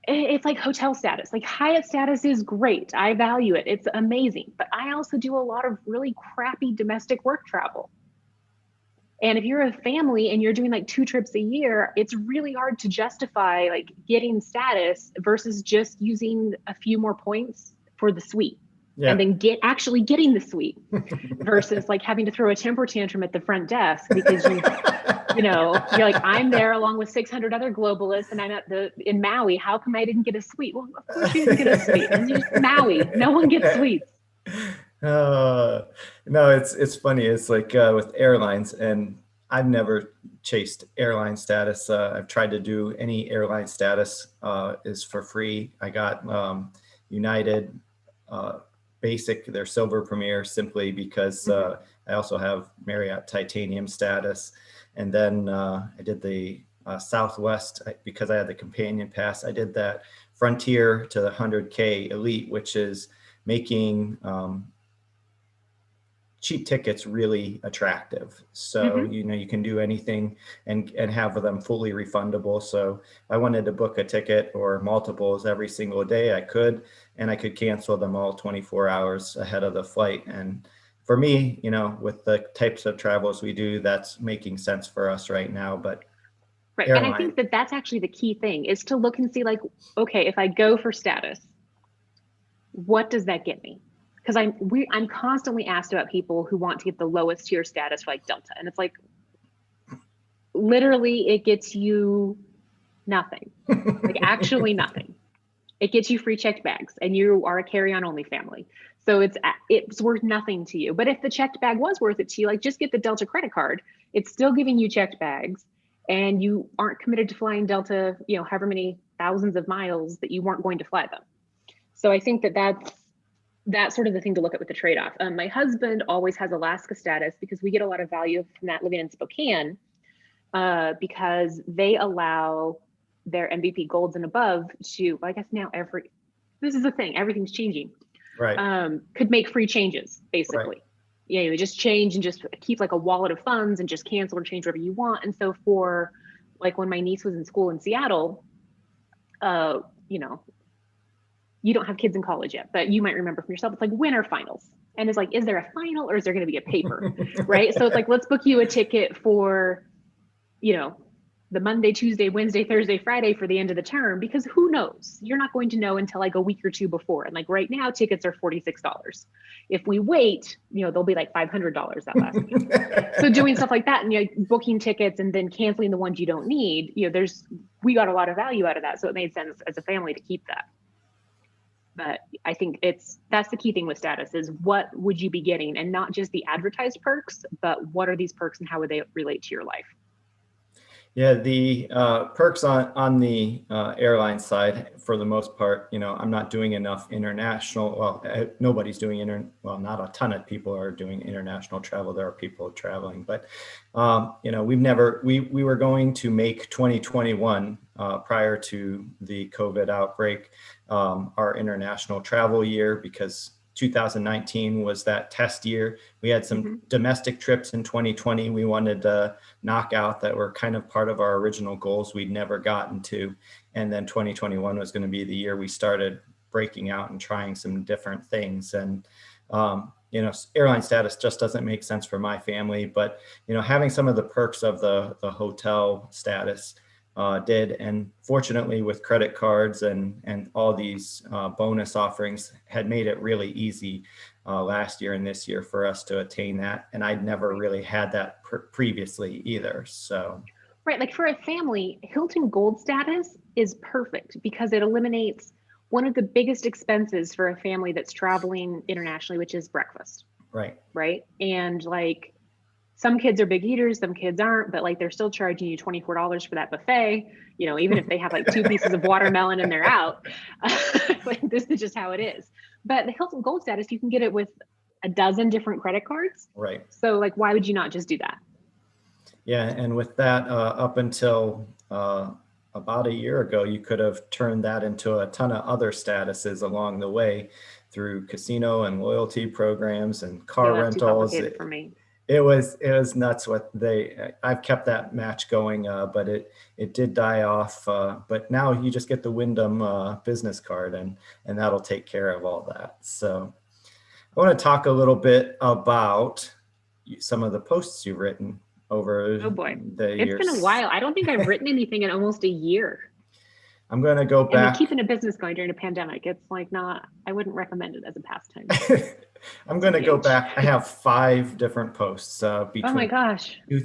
Speaker 2: it's like hotel status. Like Hyatt status is great. I value it. It's amazing. But I also do a lot of really crappy domestic work travel. And if you're a family and you're doing like 2 trips a year, it's really hard to justify like getting status versus just using a few more points for the suite. And then actually getting the suite versus like having to throw a temper tantrum at the front desk because you're like, I'm there along with 600 other globalists and I'm in Maui. How come I didn't get a suite? Well, of course you didn't get a suite. And it's Maui. No one gets suites.
Speaker 1: No, it's funny. It's like with airlines, and I've never chased airline status. I've tried to do any airline status is for free. I got United Basic, their Silver Premier, simply because I also have Marriott Titanium status. And then I did the Southwest because I had the companion pass. I did that Frontier to the 100K Elite, which is making cheap tickets really attractive. So, you can do anything and have them fully refundable. So I wanted to book a ticket or multiples every single day I could, and I could cancel them all 24 hours ahead of the flight. And for me, with the types of travels we do, that's making sense for us right now. But
Speaker 2: right. And I think that that's actually the key thing is to look and see like, okay, if I go for status, what does that get me? Because I'm constantly asked about people who want to get the lowest tier status for like Delta. And it's like, literally it gets you nothing, like actually nothing. It gets you free checked bags and you are a carry-on only family. So it's worth nothing to you. But if the checked bag was worth it to you, like just get the Delta credit card. It's still giving you checked bags and you aren't committed to flying Delta, however many thousands of miles that you weren't going to fly them. So I think that's sort of the thing to look at with the trade-off. My husband always has Alaska status because we get a lot of value from that living in Spokane because they allow their MVP golds and above to, I guess now this is the thing, everything's changing.
Speaker 1: Right.
Speaker 2: Could make free changes, basically.
Speaker 1: Right.
Speaker 2: Yeah, you just change and just keep like a wallet of funds and just cancel or change whatever you want. And so for like when my niece was in school in Seattle, you don't have kids in college yet, but you might remember from yourself, it's like winter finals. And it's like, is there a final or is there going to be a paper? Right. So it's like, let's book you a ticket for, the Monday, Tuesday, Wednesday, Thursday, Friday for the end of the term, because who knows? You're not going to know until like a week or two before. And like right now, tickets are $46. If we wait, they'll be like $500 that last week. So doing stuff like that and booking tickets and then canceling the ones you don't need, we got a lot of value out of that. So it made sense as a family to keep that. But I think that's the key thing with status is what would you be getting, and not just the advertised perks, but what are these perks and how would they relate to your life?
Speaker 1: Yeah, the perks on the airline side, for the most part, I'm not doing enough international. Well, nobody's doing not a ton of people are doing international travel. There are people traveling, but we were going to make 2021 prior to the COVID outbreak our international travel year, because 2019 was that test year. We had some domestic trips in 2020 we wanted to knock out that were kind of part of our original goals we'd never gotten to. And then 2021 was going to be the year we started breaking out and trying some different things. And, airline status just doesn't make sense for my family, but, having some of the perks of the hotel status did. And fortunately with credit cards and all these bonus offerings had made it really easy last year and this year for us to attain that. And I'd never really had that previously either. So.
Speaker 2: Right. Like for a family, Hilton Gold status is perfect because it eliminates one of the biggest expenses for a family that's traveling internationally, which is breakfast.
Speaker 1: Right.
Speaker 2: Right. And like, some kids are big eaters, some kids aren't, but like they're still charging you $24 for that buffet, even if they have like 2 pieces of watermelon and they're out. Like this is just how it is. But the Hilton Gold status, you can get it with a dozen different credit cards.
Speaker 1: Right.
Speaker 2: So like, why would you not just do that?
Speaker 1: Yeah. And with that, up until about a year ago, you could have turned that into a ton of other statuses along the way through casino and loyalty programs and car
Speaker 2: Yeah, that's too
Speaker 1: rentals.
Speaker 2: complicated for me.
Speaker 1: It was nuts what I've kept that match going, but it did die off. But now you just get the Wyndham business card, and that'll take care of all that. So I want to talk a little bit about some of the posts you've written over
Speaker 2: Oh boy,
Speaker 1: the
Speaker 2: it's been a
Speaker 1: years.
Speaker 2: while. I don't think I've written anything in almost a year.
Speaker 1: I'm going to go
Speaker 2: And like
Speaker 1: back.
Speaker 2: keeping a business going during a pandemic, it's like not, I wouldn't recommend it as a pastime.
Speaker 1: I'm going to go
Speaker 2: TBH.
Speaker 1: back. I have 5 different posts
Speaker 2: Oh my
Speaker 1: between
Speaker 2: gosh. Do you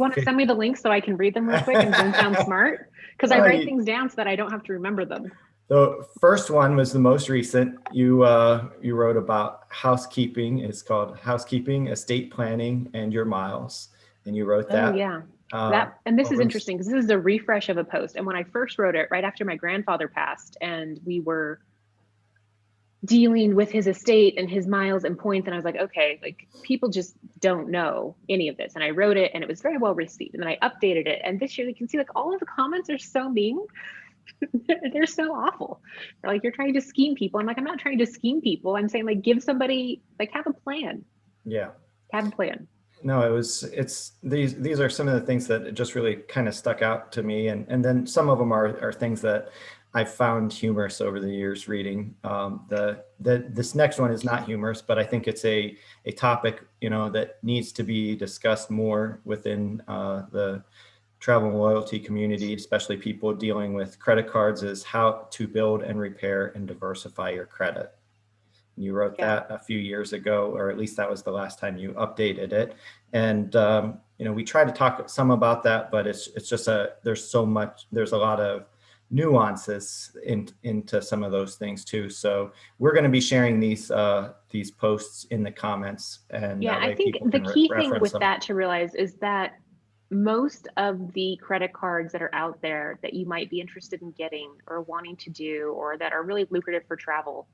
Speaker 2: want to
Speaker 1: 2015.
Speaker 2: send me the link so I can read them real quick and don't sound smart? Because I write things down so that I don't have to remember them.
Speaker 1: The first one was the most recent. You wrote about housekeeping. It's called Housekeeping, Estate Planning, and Your Miles. And you wrote
Speaker 2: Oh
Speaker 1: that.
Speaker 2: yeah. And this is
Speaker 1: over-
Speaker 2: interesting because this is a refresh of a post. And when I first wrote it, right after my grandfather passed, and we were dealing with his estate and his miles and points, and I was like, okay, like people just don't know any of this. And I wrote it, and it was very well received. And then I updated it, and this year you can see like all of the comments are so mean. They're so awful. They're like, you're trying to scheme people. I'm like, I'm not trying to scheme people. I'm saying like, give somebody, like, have a plan.
Speaker 1: Yeah.
Speaker 2: Have a plan.
Speaker 1: No, it's these are some of the things that just really kind of stuck out to me, and then some of them are things that I found humorous over the years reading. This next one is not humorous, but I think it's a topic that needs to be discussed more within the travel and loyalty community, especially people dealing with credit cards, is how to build and repair and diversify your credit. You wrote that a few years ago, or at least that was the last time you updated it. And we try to talk some about that, but it's just there's a lot of nuances into some of those things too. So we're going to be sharing these posts in the comments, and
Speaker 2: yeah,
Speaker 1: that way
Speaker 2: I think
Speaker 1: people
Speaker 2: the
Speaker 1: can
Speaker 2: key thing
Speaker 1: reference
Speaker 2: with
Speaker 1: them.
Speaker 2: that to realize is that most of the credit cards that are out there that you might be interested in getting or wanting to do, or that are really lucrative for travel,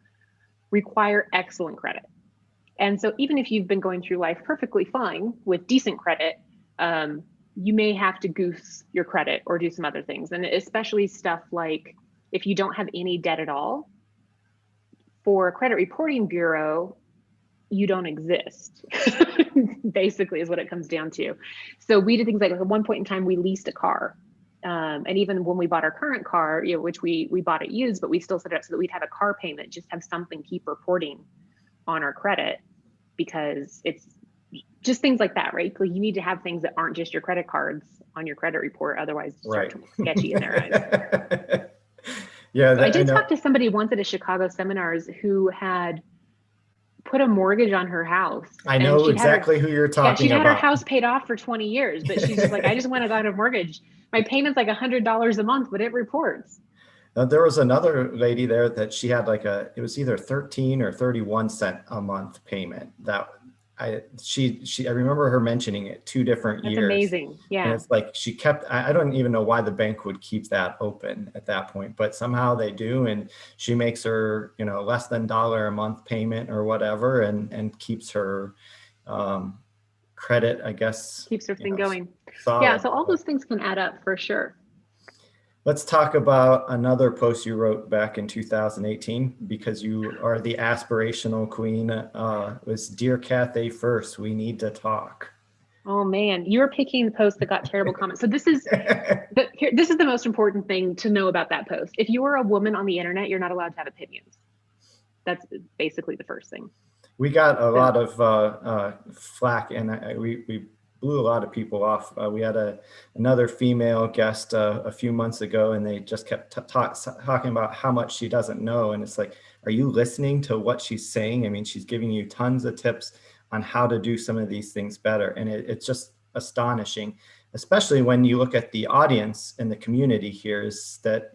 Speaker 2: require excellent credit. And so even if you've been going through life perfectly fine with decent credit, you may have to goose your credit or do some other things. And especially stuff like if you don't have any debt at all, for a credit reporting bureau, you don't exist, basically is what it comes down to. So we did things like at one point in time, we leased a car. And even when we bought our current car, which we bought it used, but we still set it up so that we'd have a car payment, just have something keep reporting on our credit, because it's just things like that, right? Like you need to have things that aren't just your credit cards on your credit report. Otherwise you start to look sketchy in their eyes.
Speaker 1: Yeah.
Speaker 2: So I did talk to somebody once at a Chicago seminars who had put a mortgage on her house.
Speaker 1: I know exactly who you're talking about.
Speaker 2: She'd had her house paid off for 20 years, but she's just like, I just went and got a mortgage. My payment's like $100 a month, but it reports.
Speaker 1: There was another lady there that she had it was either 13 or 31 cent a month payment. That I remember her mentioning it 2 different years.
Speaker 2: That's amazing. Yeah.
Speaker 1: And it's like she kept, I don't even know why the bank would keep that open at that point, but somehow they do. And she makes her, less than $1 a month payment or whatever, and keeps her credit, I guess.
Speaker 2: Keeps her thing going.
Speaker 1: Solid.
Speaker 2: Yeah. So all those things can add up for sure.
Speaker 1: Let's talk about another post you wrote back in 2018, because you are the aspirational queen. It was Dear Cathay First, we need to talk.
Speaker 2: Oh man, you're picking the post that got terrible comments. So this is the most important thing to know about that post. If you are a woman on the internet, you're not allowed to have opinions. That's basically the first thing.
Speaker 1: We got a lot of flack, and we blew a lot of people off. We had another female guest a few months ago, and they just kept talking about how much she doesn't know. And it's like, are you listening to what she's saying? I mean, she's giving you tons of tips on how to do some of these things better. And it's just astonishing, especially when you look at the audience and the community here, is that,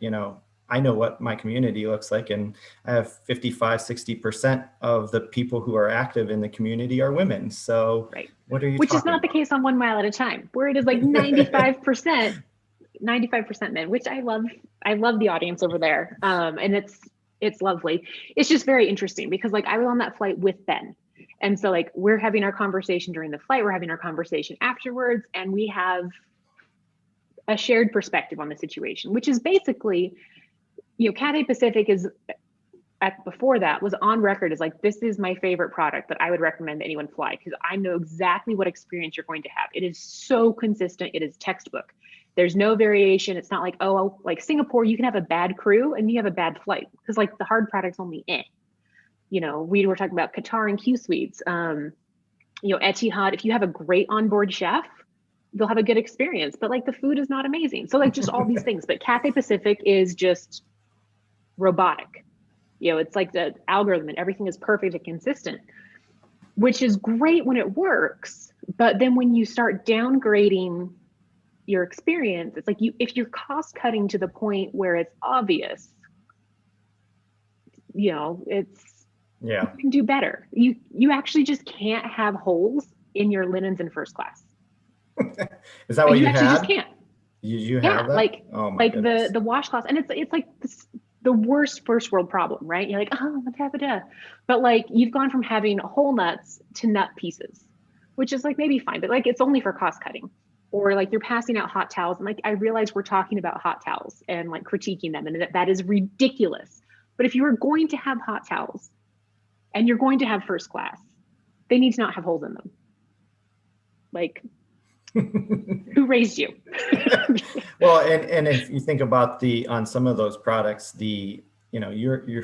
Speaker 1: I know what my community looks like, and I have 55-60% of the people who are active in the community are women. So
Speaker 2: right.
Speaker 1: What are you
Speaker 2: Which is not
Speaker 1: about?
Speaker 2: the case on 1 Mile at a Time, where it is like 95% men, which I love. I love the audience over there. And it's lovely. It's just very interesting because like I was on that flight with Ben. And so like we're having our conversation during the flight, we're having our conversation afterwards, and we have a shared perspective on the situation, which is basically, Cathay Pacific is before that was on record as like, this is my favorite product that I would recommend that anyone fly, because I know exactly what experience you're going to have. It is so consistent. It is textbook. There's no variation. It's not like, oh, like Singapore, you can have a bad crew and you have a bad flight, because like the hard product's only we were talking about Qatar and Q suites. Etihad, if you have a great onboard chef, you'll have a good experience, but like the food is not amazing. So like just all these things, but Cathay Pacific is just robotic. It's like the algorithm and everything is perfect and consistent, which is great when it works. But then when you start downgrading your experience, it's like if you're cost cutting to the point where it's obvious, you can do better. You actually just can't have holes in your linens in first class.
Speaker 1: Is that what you
Speaker 2: actually
Speaker 1: had?
Speaker 2: just can't.
Speaker 1: You have that?
Speaker 2: Like,
Speaker 1: oh my goodness.
Speaker 2: the washcloths, and it's like the worst first world problem, right? You're like, oh, but like you've gone from having whole nuts to nut pieces, which is like maybe fine, but like it's only for cost cutting. Or like you're passing out hot towels, and like I realize we're talking about hot towels and like critiquing them, and that is ridiculous. But if you are going to have hot towels and you're going to have first class, they need to not have holes in them. Like, who raised you?
Speaker 1: Well, and if you think about on some of those products, you're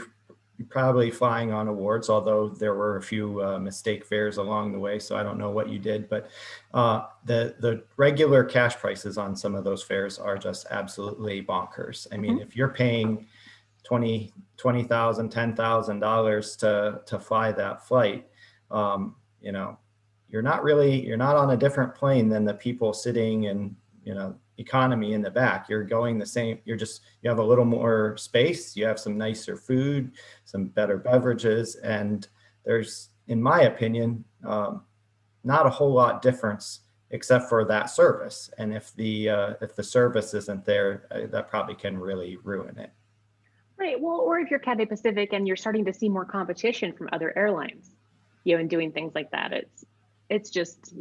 Speaker 1: probably flying on awards, although there were a few mistake fares along the way. So I don't know what you did, but the regular cash prices on some of those fares are just absolutely bonkers. I mean, if you're paying $20,000, $10,000 to fly that flight, you're not on a different plane than the people sitting in, economy in the back. You're going the same. You have a little more space. You have some nicer food, some better beverages. And there's, in my opinion, not a whole lot difference except for that service. And if the service isn't there, that probably can really ruin it.
Speaker 2: Right. Well, or if you're Cathay Pacific and you're starting to see more competition from other airlines, and doing things like that, it's just, I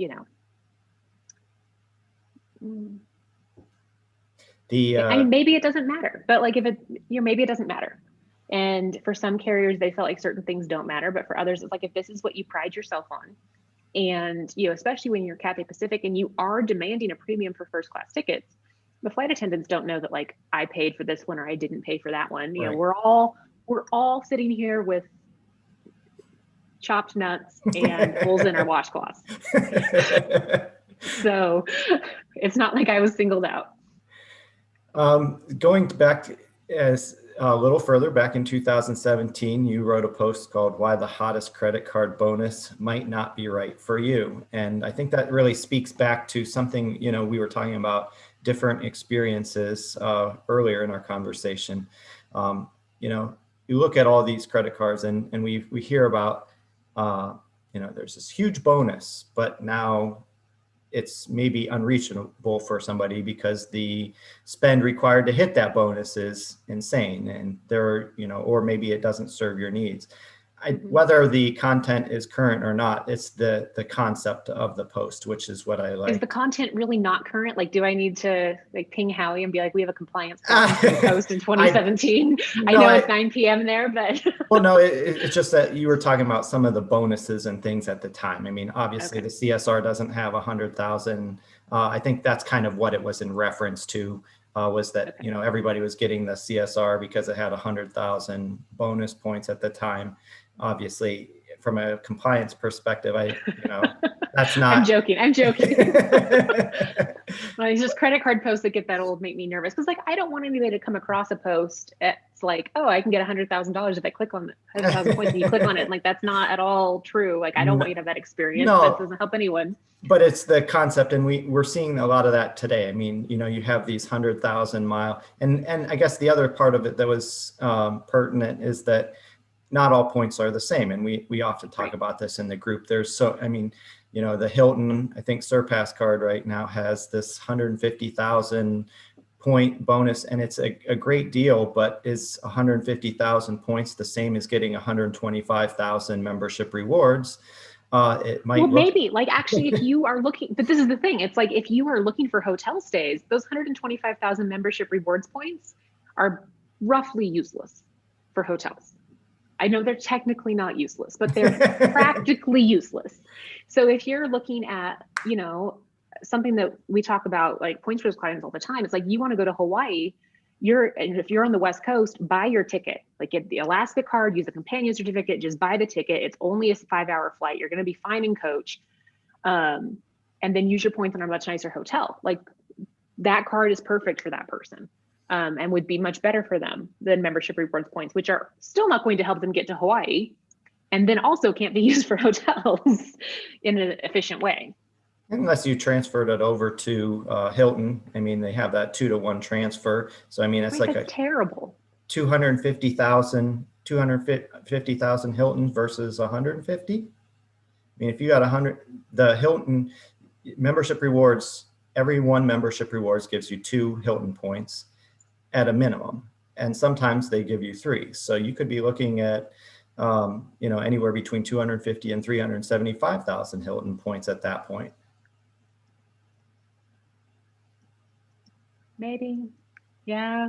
Speaker 2: mean, maybe it doesn't matter, but like if maybe it doesn't matter. And for some carriers, they felt like certain things don't matter, but for others, it's like, if this is what you pride yourself on, and, especially when you're Cathay Pacific and you are demanding a premium for first class tickets, the flight attendants don't know that like I paid for this one or I didn't pay for that one.
Speaker 1: Right.
Speaker 2: We're all sitting here with chopped nuts and holes in our washcloths. So it's not like I was singled out.
Speaker 1: Going back as a little further back in 2017, you wrote a post called "Why the Hottest Credit Card Bonus Might Not Be Right for You." And I think that really speaks back to something, we were talking about different experiences earlier in our conversation. You look at all these credit cards and we hear about, there's this huge bonus, but now it's maybe unreachable for somebody because the spend required to hit that bonus is insane, and or maybe it doesn't serve your needs. Whether the content is current or not, it's the concept of the post, which is what I like.
Speaker 2: Is the content really not current? Like, do I need to like ping Howie and be like, we have a compliance post in 2017? I know it's 9 p.m. there, but.
Speaker 1: Well, no, it's just that you were talking about some of the bonuses and things at the time. I mean, obviously the CSR doesn't have 100,000. I think that's kind of what it was in reference to, was that, everybody was getting the CSR because it had 100,000 bonus points at the time. Obviously, from a compliance perspective, that's not.
Speaker 2: I'm joking. Well, it's just credit card posts that get that old make me nervous, because like I don't want anybody to come across a post. It's like, oh, I can get $100,000 if I click on 100,000 points and you click on it. And like that's not at all true. Like I don't want you to have that experience.
Speaker 1: No.
Speaker 2: That doesn't help anyone.
Speaker 1: But it's the concept, and we're seeing a lot of that today. I mean, you have these 100,000 mile, and I guess the other part of it that was pertinent is that not all points are the same. And we often talk about this in the group. The Hilton, I think Surpass card right now has this 150,000 point bonus, and it's a great deal, but is 150,000 points the same as getting 125,000 membership rewards? It might
Speaker 2: Well,
Speaker 1: look.
Speaker 2: maybe like actually, if you are looking, but this is the thing. It's like if you are looking for hotel stays, those 125,000 membership rewards points are roughly useless for hotels. I know they're technically not useless, but they're practically useless. So if you're looking at, something that we talk about, like points for clients all the time, it's like you want to go to Hawaii. And if you're on the West Coast, buy your ticket. Like get the Alaska card, use a companion certificate, just buy the ticket. It's only a 5-hour flight. You're going to be fine in coach. And then use your points on a much nicer hotel. Like that card is perfect for that person. And would be much better for them than membership rewards points, which are still not going to help them get to Hawaii, and then also can't be used for hotels in an efficient way.
Speaker 1: Unless you transferred it over to Hilton. I mean, they have that 2-to-1 transfer. So, I mean, it's like
Speaker 2: that's terrible.
Speaker 1: 250,000 Hilton versus 150. I mean, if you got 100, the Hilton membership rewards, every one membership rewards gives you 2 Hilton points at a minimum. And sometimes they give you 3. So you could be looking at, anywhere between 250 and 375,000 Hilton points at that point.
Speaker 2: Maybe. Yeah.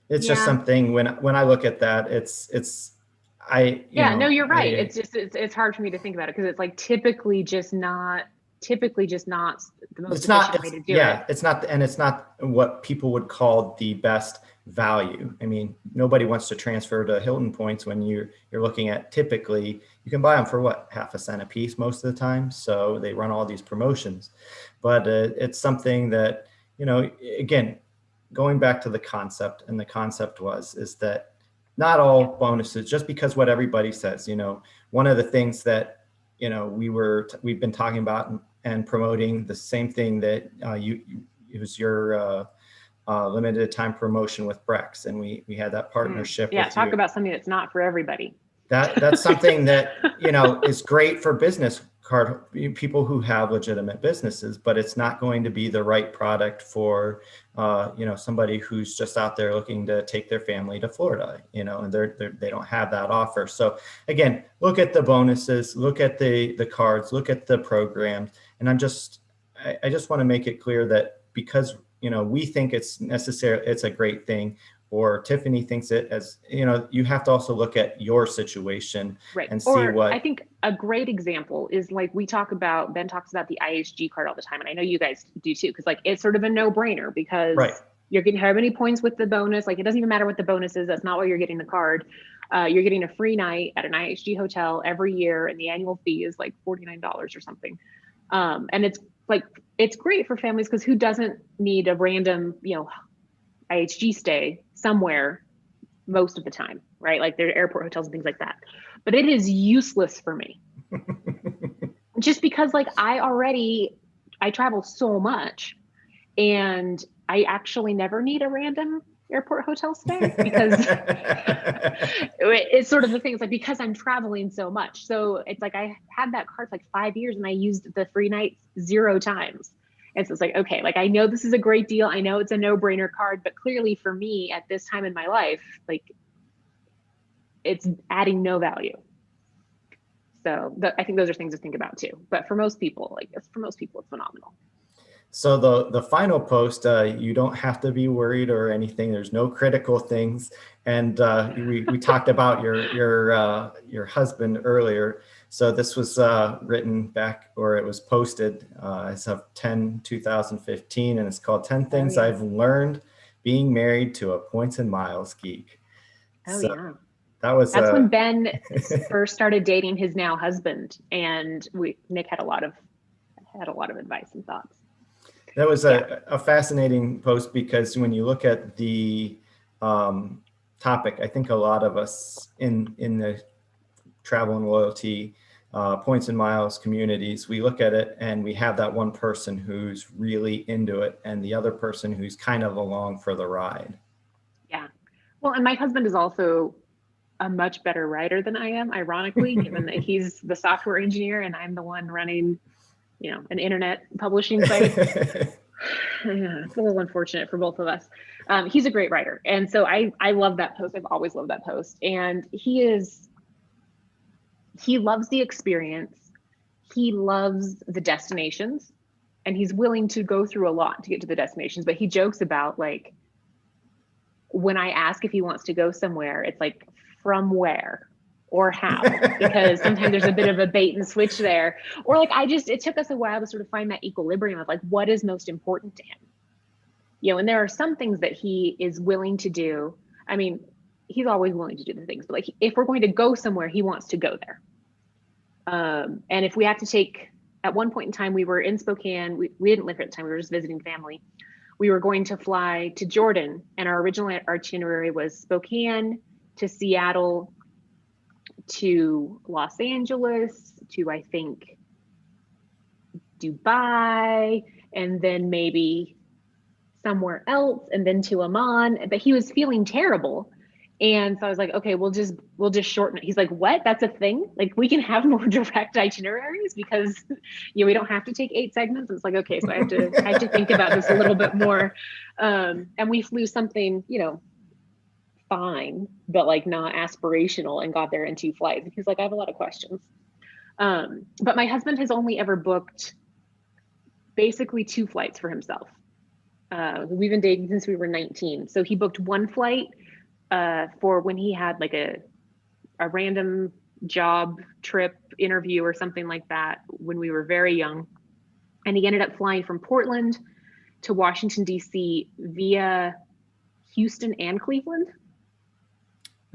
Speaker 1: It's just something when I look at that,
Speaker 2: no, you're right. It's just, it's hard for me to think about it because it's like typically just not the most efficient way to do it.
Speaker 1: It's not, and it's not what people would call the best value. I mean, nobody wants to transfer to Hilton points when you're looking at, typically you can buy them for what, half a cent a piece most of the time. So they run all these promotions, but it's something that, again, going back to the concept, and the concept is that not all bonuses, just because what everybody says, one of the things that, we've been talking about and promoting the same thing that it was your limited time promotion with Brex, and we had that partnership.
Speaker 2: Yeah, talk about something that's not for everybody.
Speaker 1: That's something that is great for business card people who have legitimate businesses, but it's not going to be the right product for somebody who's just out there looking to take their family to Florida, and they don't have that offer. So again, look at the bonuses, look at the cards, look at the programs, and I just want to make it clear that because we think it's necessary, it's a great thing, or Tiffany thinks it as, you have to also look at your situation, right, and see what.
Speaker 2: I think a great example is like Ben talks about the IHG card all the time. And I know you guys do too, because like it's sort of a no-brainer because you're getting how many points with the bonus. Like it doesn't even matter what the bonus is. That's not why you're getting the card. You're getting a free night at an IHG hotel every year, and the annual fee is like $49 or something. And it's great for families because who doesn't need a random, IHG stay somewhere most of the time, right? Like there are airport hotels and things like that. But it is useless for me. Just because like I travel so much, and I actually never need a random airport hotel stay because it's sort of the thing. It's like because I'm traveling so much. So it's like I had that card for like 5 years and I used the free nights 0 times. And so it's like, okay, like I know this is a great deal. I know it's a no-brainer card, but clearly for me at this time in my life, like it's adding no value. So I think those are things to think about too. But for most people, it's phenomenal.
Speaker 1: So the final post, you don't have to be worried or anything. There's no critical things. And we talked about your husband earlier. So this was written back, or it was posted as of 10/2015, and it's called 10 Things I've Learned Being Married to a Points and Miles Geek. That's
Speaker 2: when Ben first started dating his now husband, and Nick had a lot of advice and thoughts.
Speaker 1: That was a fascinating post because when you look at the topic, I think a lot of us in the travel and loyalty points and miles communities, we look at it and we have that one person who's really into it and the other person who's kind of along for the ride.
Speaker 2: Yeah. Well, and my husband is also a much better writer than I am, ironically, given that he's the software engineer and I'm the one running, an internet publishing site. Yeah, it's a little unfortunate for both of us. He's a great writer. And so I love that post. I've always loved that post. And he is he loves the experience. He loves the destinations, and he's willing to go through a lot to get to the destinations. But he jokes about, like, when I ask if he wants to go somewhere, it's like, from where or how? Because sometimes there's a bit of a bait and switch there. Or like, it took us a while to sort of find that equilibrium of like, what is most important to him? You know, and there are some things that he is willing to do. I mean, he's always willing to do the things, but like, if we're going to go somewhere, he wants to go there. And if we have to take, at one point in time, we were in Spokane. We didn't live here at the time. We were just visiting family. We were going to fly to Jordan, and our original itinerary was Spokane to Seattle to Los Angeles to, I think, Dubai, and then maybe somewhere else, and then to Amman. But he was feeling terrible. And so I was like, okay, we'll just shorten it. He's like, what? That's a thing? Like, we can have more direct itineraries because, you know, we don't have to take 8 segments. It's like, okay, so I have to think about this a little bit more. And we flew something, you know, fine, but like not aspirational, and got there in 2 flights. He's like, I have a lot of questions. But my husband has only ever booked basically 2 flights for himself. We've been dating since we were 19. So he booked 1 flight for when he had like a random job trip interview or something like that when we were very young. And he ended up flying from Portland to Washington, D.C. via Houston and Cleveland.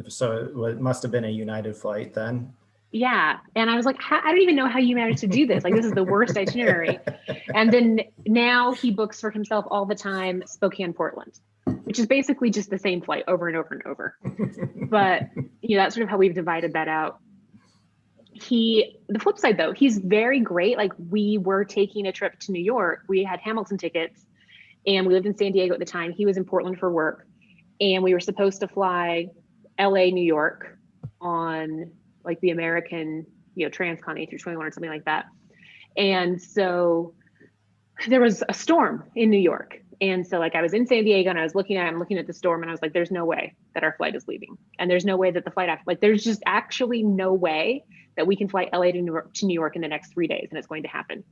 Speaker 1: So it must have been a United flight then.
Speaker 2: Yeah. And I was like, I don't even know how you managed to do this. Like, this is the worst itinerary. And then now he books for himself all the time, Spokane, Portland, which is basically just the same flight over and over and over. But, you know, that's sort of how we've divided that out. The flip side though, he's very great. Like, we were taking a trip to New York. We had Hamilton tickets, and we lived in San Diego at the time. He was in Portland for work, and we were supposed to fly LA, New York on like the American, you know, Transcon A321 or something like that. And so there was a storm in New York. And so like, I was in San Diego and I was looking at the storm, and I was like, there's no way that our flight is leaving. And there's no way that the flight, like, there's just actually no way that we can fly LA to New York in the next 3 days, and it's going to happen.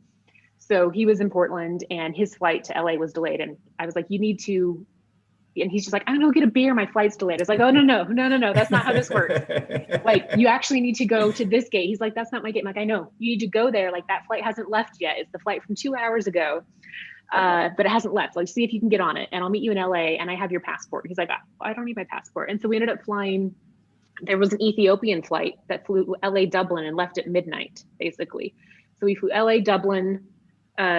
Speaker 2: So he was in Portland, and his flight to LA was delayed. And I was like, you need to, and he's just like, I'm gonna go get a beer, my flight's delayed. It's like, oh, no, that's not how this works. Like, you actually need to go to this gate. He's like, that's not my gate. I'm like, I know, you need to go there. Like, that flight hasn't left yet. It's the flight from 2 hours ago, but it hasn't left. Like, see if you can get on it, and I'll meet you in LA, and I have your passport. He's like, I don't need my passport. And so we ended up flying. There was an Ethiopian flight that flew LA Dublin and left at midnight, basically. So we flew LA Dublin,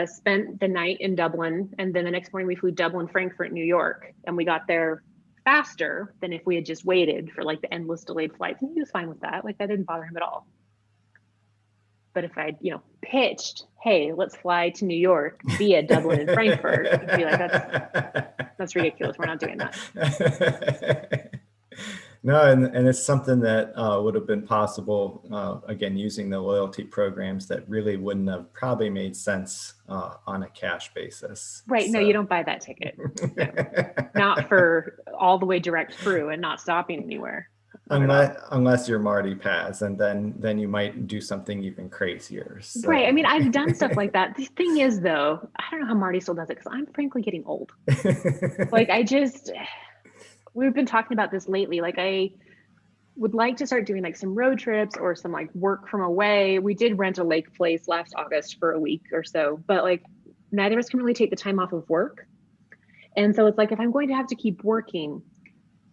Speaker 2: spent the night in Dublin, and then the next morning we flew Dublin, Frankfurt, New York, and we got there faster than if we had just waited for like the endless delayed flights. And he was fine with that. Like, that didn't bother him at all. But if I'd, you know, pitched, hey, let's fly to New York via Dublin and Frankfurt, he'd be like, that's ridiculous. We're not doing that.
Speaker 1: No, and it's something that would have been possible, again, using the loyalty programs that really wouldn't have probably made sense on a cash basis.
Speaker 2: Right. So. No, you don't buy that ticket. No. Not for all the way direct through and not stopping anywhere.
Speaker 1: Unless you're Marty Paz, and then you might do something even crazier. So.
Speaker 2: Right. I mean, I've done stuff like that. The thing is, though, I don't know how Marty still does it, because I'm frankly getting old. Like, we've been talking about this lately. Like, I would like to start doing like some road trips or some like work from away. We did rent a lake place last August for a week or so, but like, neither of us can really take the time off of work. And so it's like, if I'm going to have to keep working,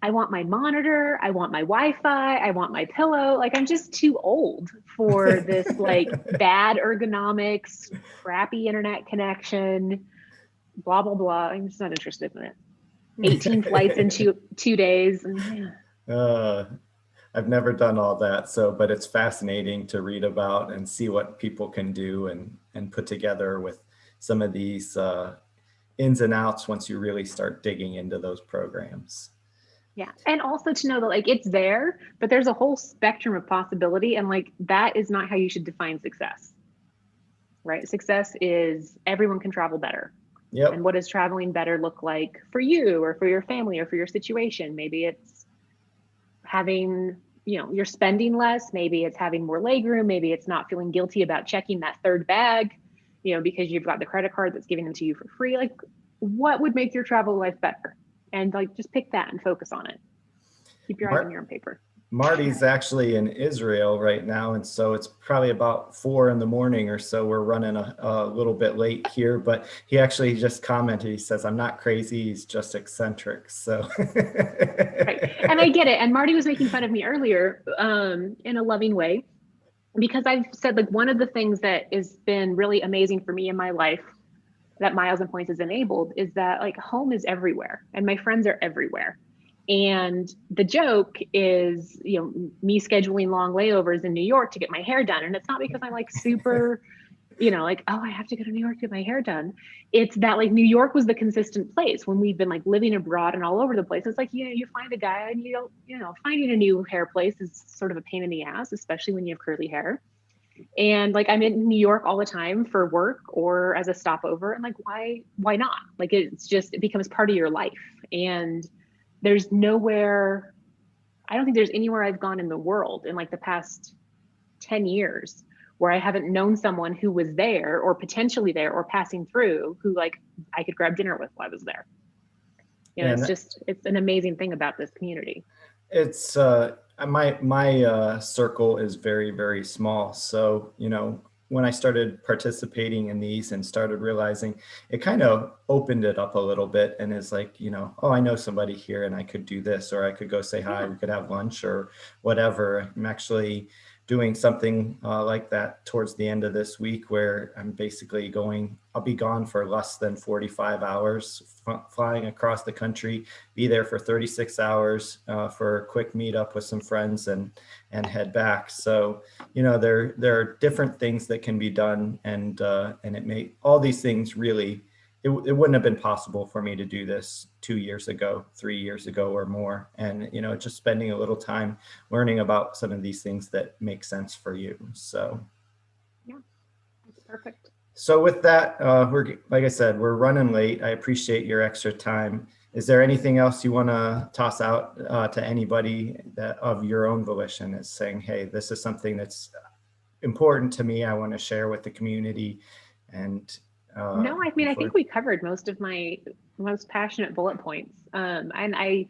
Speaker 2: I want my monitor, I want my Wi-Fi, I want my pillow. Like, I'm just too old for this like bad ergonomics, crappy internet connection, blah, blah, blah. I'm just not interested in it. 18 flights in two days. And, yeah.
Speaker 1: I've never done all that. But it's fascinating to read about and see what people can do and put together with some of these ins and outs once you really start digging into those programs.
Speaker 2: Yeah. And also to know that like, it's there, but there's a whole spectrum of possibility. And like, that is not how you should define success, right? Success is everyone can travel better.
Speaker 1: Yep.
Speaker 2: And what does traveling better look like for you or for your family or for your situation? Maybe it's having you're spending less. Maybe it's having more legroom. Maybe it's not feeling guilty about checking that third bag, because you've got the credit card that's giving them to you for free. Like, what would make your travel life better? And like, just pick that and focus on it. Keep your eyes on your own paper.
Speaker 1: Marty's actually in Israel right now, and so it's probably about 4 in the morning or so. We're running a little bit late here, but he actually just commented. He says, "I'm not crazy. He's just eccentric." So,
Speaker 2: right. And I get it. And Marty was making fun of me earlier, in a loving way, because I've said, like, one of the things that has been really amazing for me in my life that Miles and Points has enabled is that, like, home is everywhere and my friends are everywhere. And the joke is, me scheduling long layovers in New York to get my hair done. And it's not because I'm like super, like, oh, I have to go to New York to get my hair done. It's that, like, New York was the consistent place when we've been like living abroad and all over the place. It's like, you find a guy and you don't, finding a new hair place is sort of a pain in the ass, especially when you have curly hair. And like, I'm in New York all the time for work or as a stopover. And like, why not? Like, it becomes part of your life. And there's nowhere, I don't think there's anywhere I've gone in the world in like the past 10 years where I haven't known someone who was there or potentially there or passing through who, like, I could grab dinner with while I was there. It's an amazing thing about this community.
Speaker 1: It's my circle is very, very small. So, when I started participating in these and started realizing, it kind of opened it up a little bit, and is like, oh, I know somebody here and I could do this, or I could go say hi, we could have lunch or whatever. I'm actually doing something like that towards the end of this week, where I'm basically I'll be gone for less than 45 hours, flying across the country, be there for 36 hours for a quick meetup with some friends and head back. So, there are different things that can be done, and all these things really, it wouldn't have been possible for me to do this 2 years ago, 3 years ago or more. And, just spending a little time learning about some of these things that make sense for you. So,
Speaker 2: yeah, that's perfect.
Speaker 1: So with that, like I said, we're running late. I appreciate your extra time. Is there anything else you want to toss out to anybody that of your own volition is saying, hey, this is something that's important to me, I want to share with the community? And
Speaker 2: no, I mean, I think we covered most of my most passionate bullet points. And I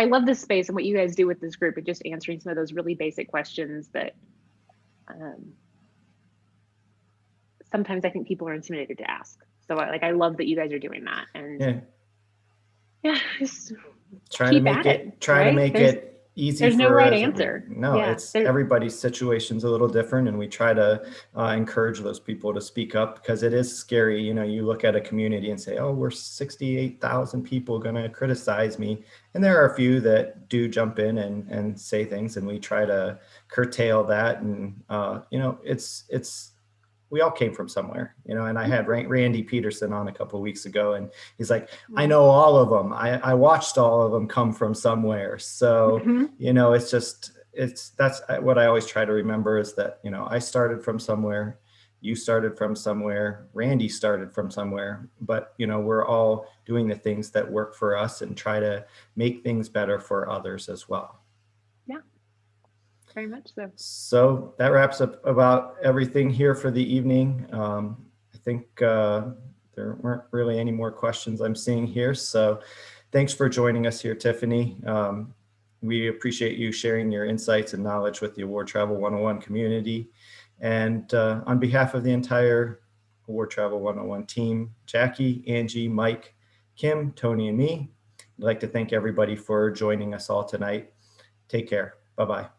Speaker 2: love this space and what you guys do with this group, and just answering some of those really basic questions that sometimes I think people are intimidated to ask. So I love that you guys are doing that. And just
Speaker 1: try to make it easy.
Speaker 2: There's no right answer.
Speaker 1: No, it's everybody's situation's a little different, and we try to encourage those people to speak up, because it is scary. You look at a community and say, oh, we're 68,000 people going to criticize me. And there are a few that do jump in and say things, and we try to curtail that. And, we all came from somewhere, and I had Randy Peterson on a couple of weeks ago, and he's like, I know all of them. I watched all of them come from somewhere. So, that's what I always try to remember, is that, I started from somewhere, you started from somewhere, Randy started from somewhere, but, we're all doing the things that work for us and try to make things better for others as well.
Speaker 2: Yeah. Very much so.
Speaker 1: So that wraps up about everything here for the evening. I think there weren't really any more questions I'm seeing here. So thanks for joining us here, Tiffany. We appreciate you sharing your insights and knowledge with the Award Travel 101 community. And on behalf of the entire Award Travel 101 team, Jackie, Angie, Mike, Kim, Tony, and me, I'd like to thank everybody for joining us all tonight. Take care. Bye-bye.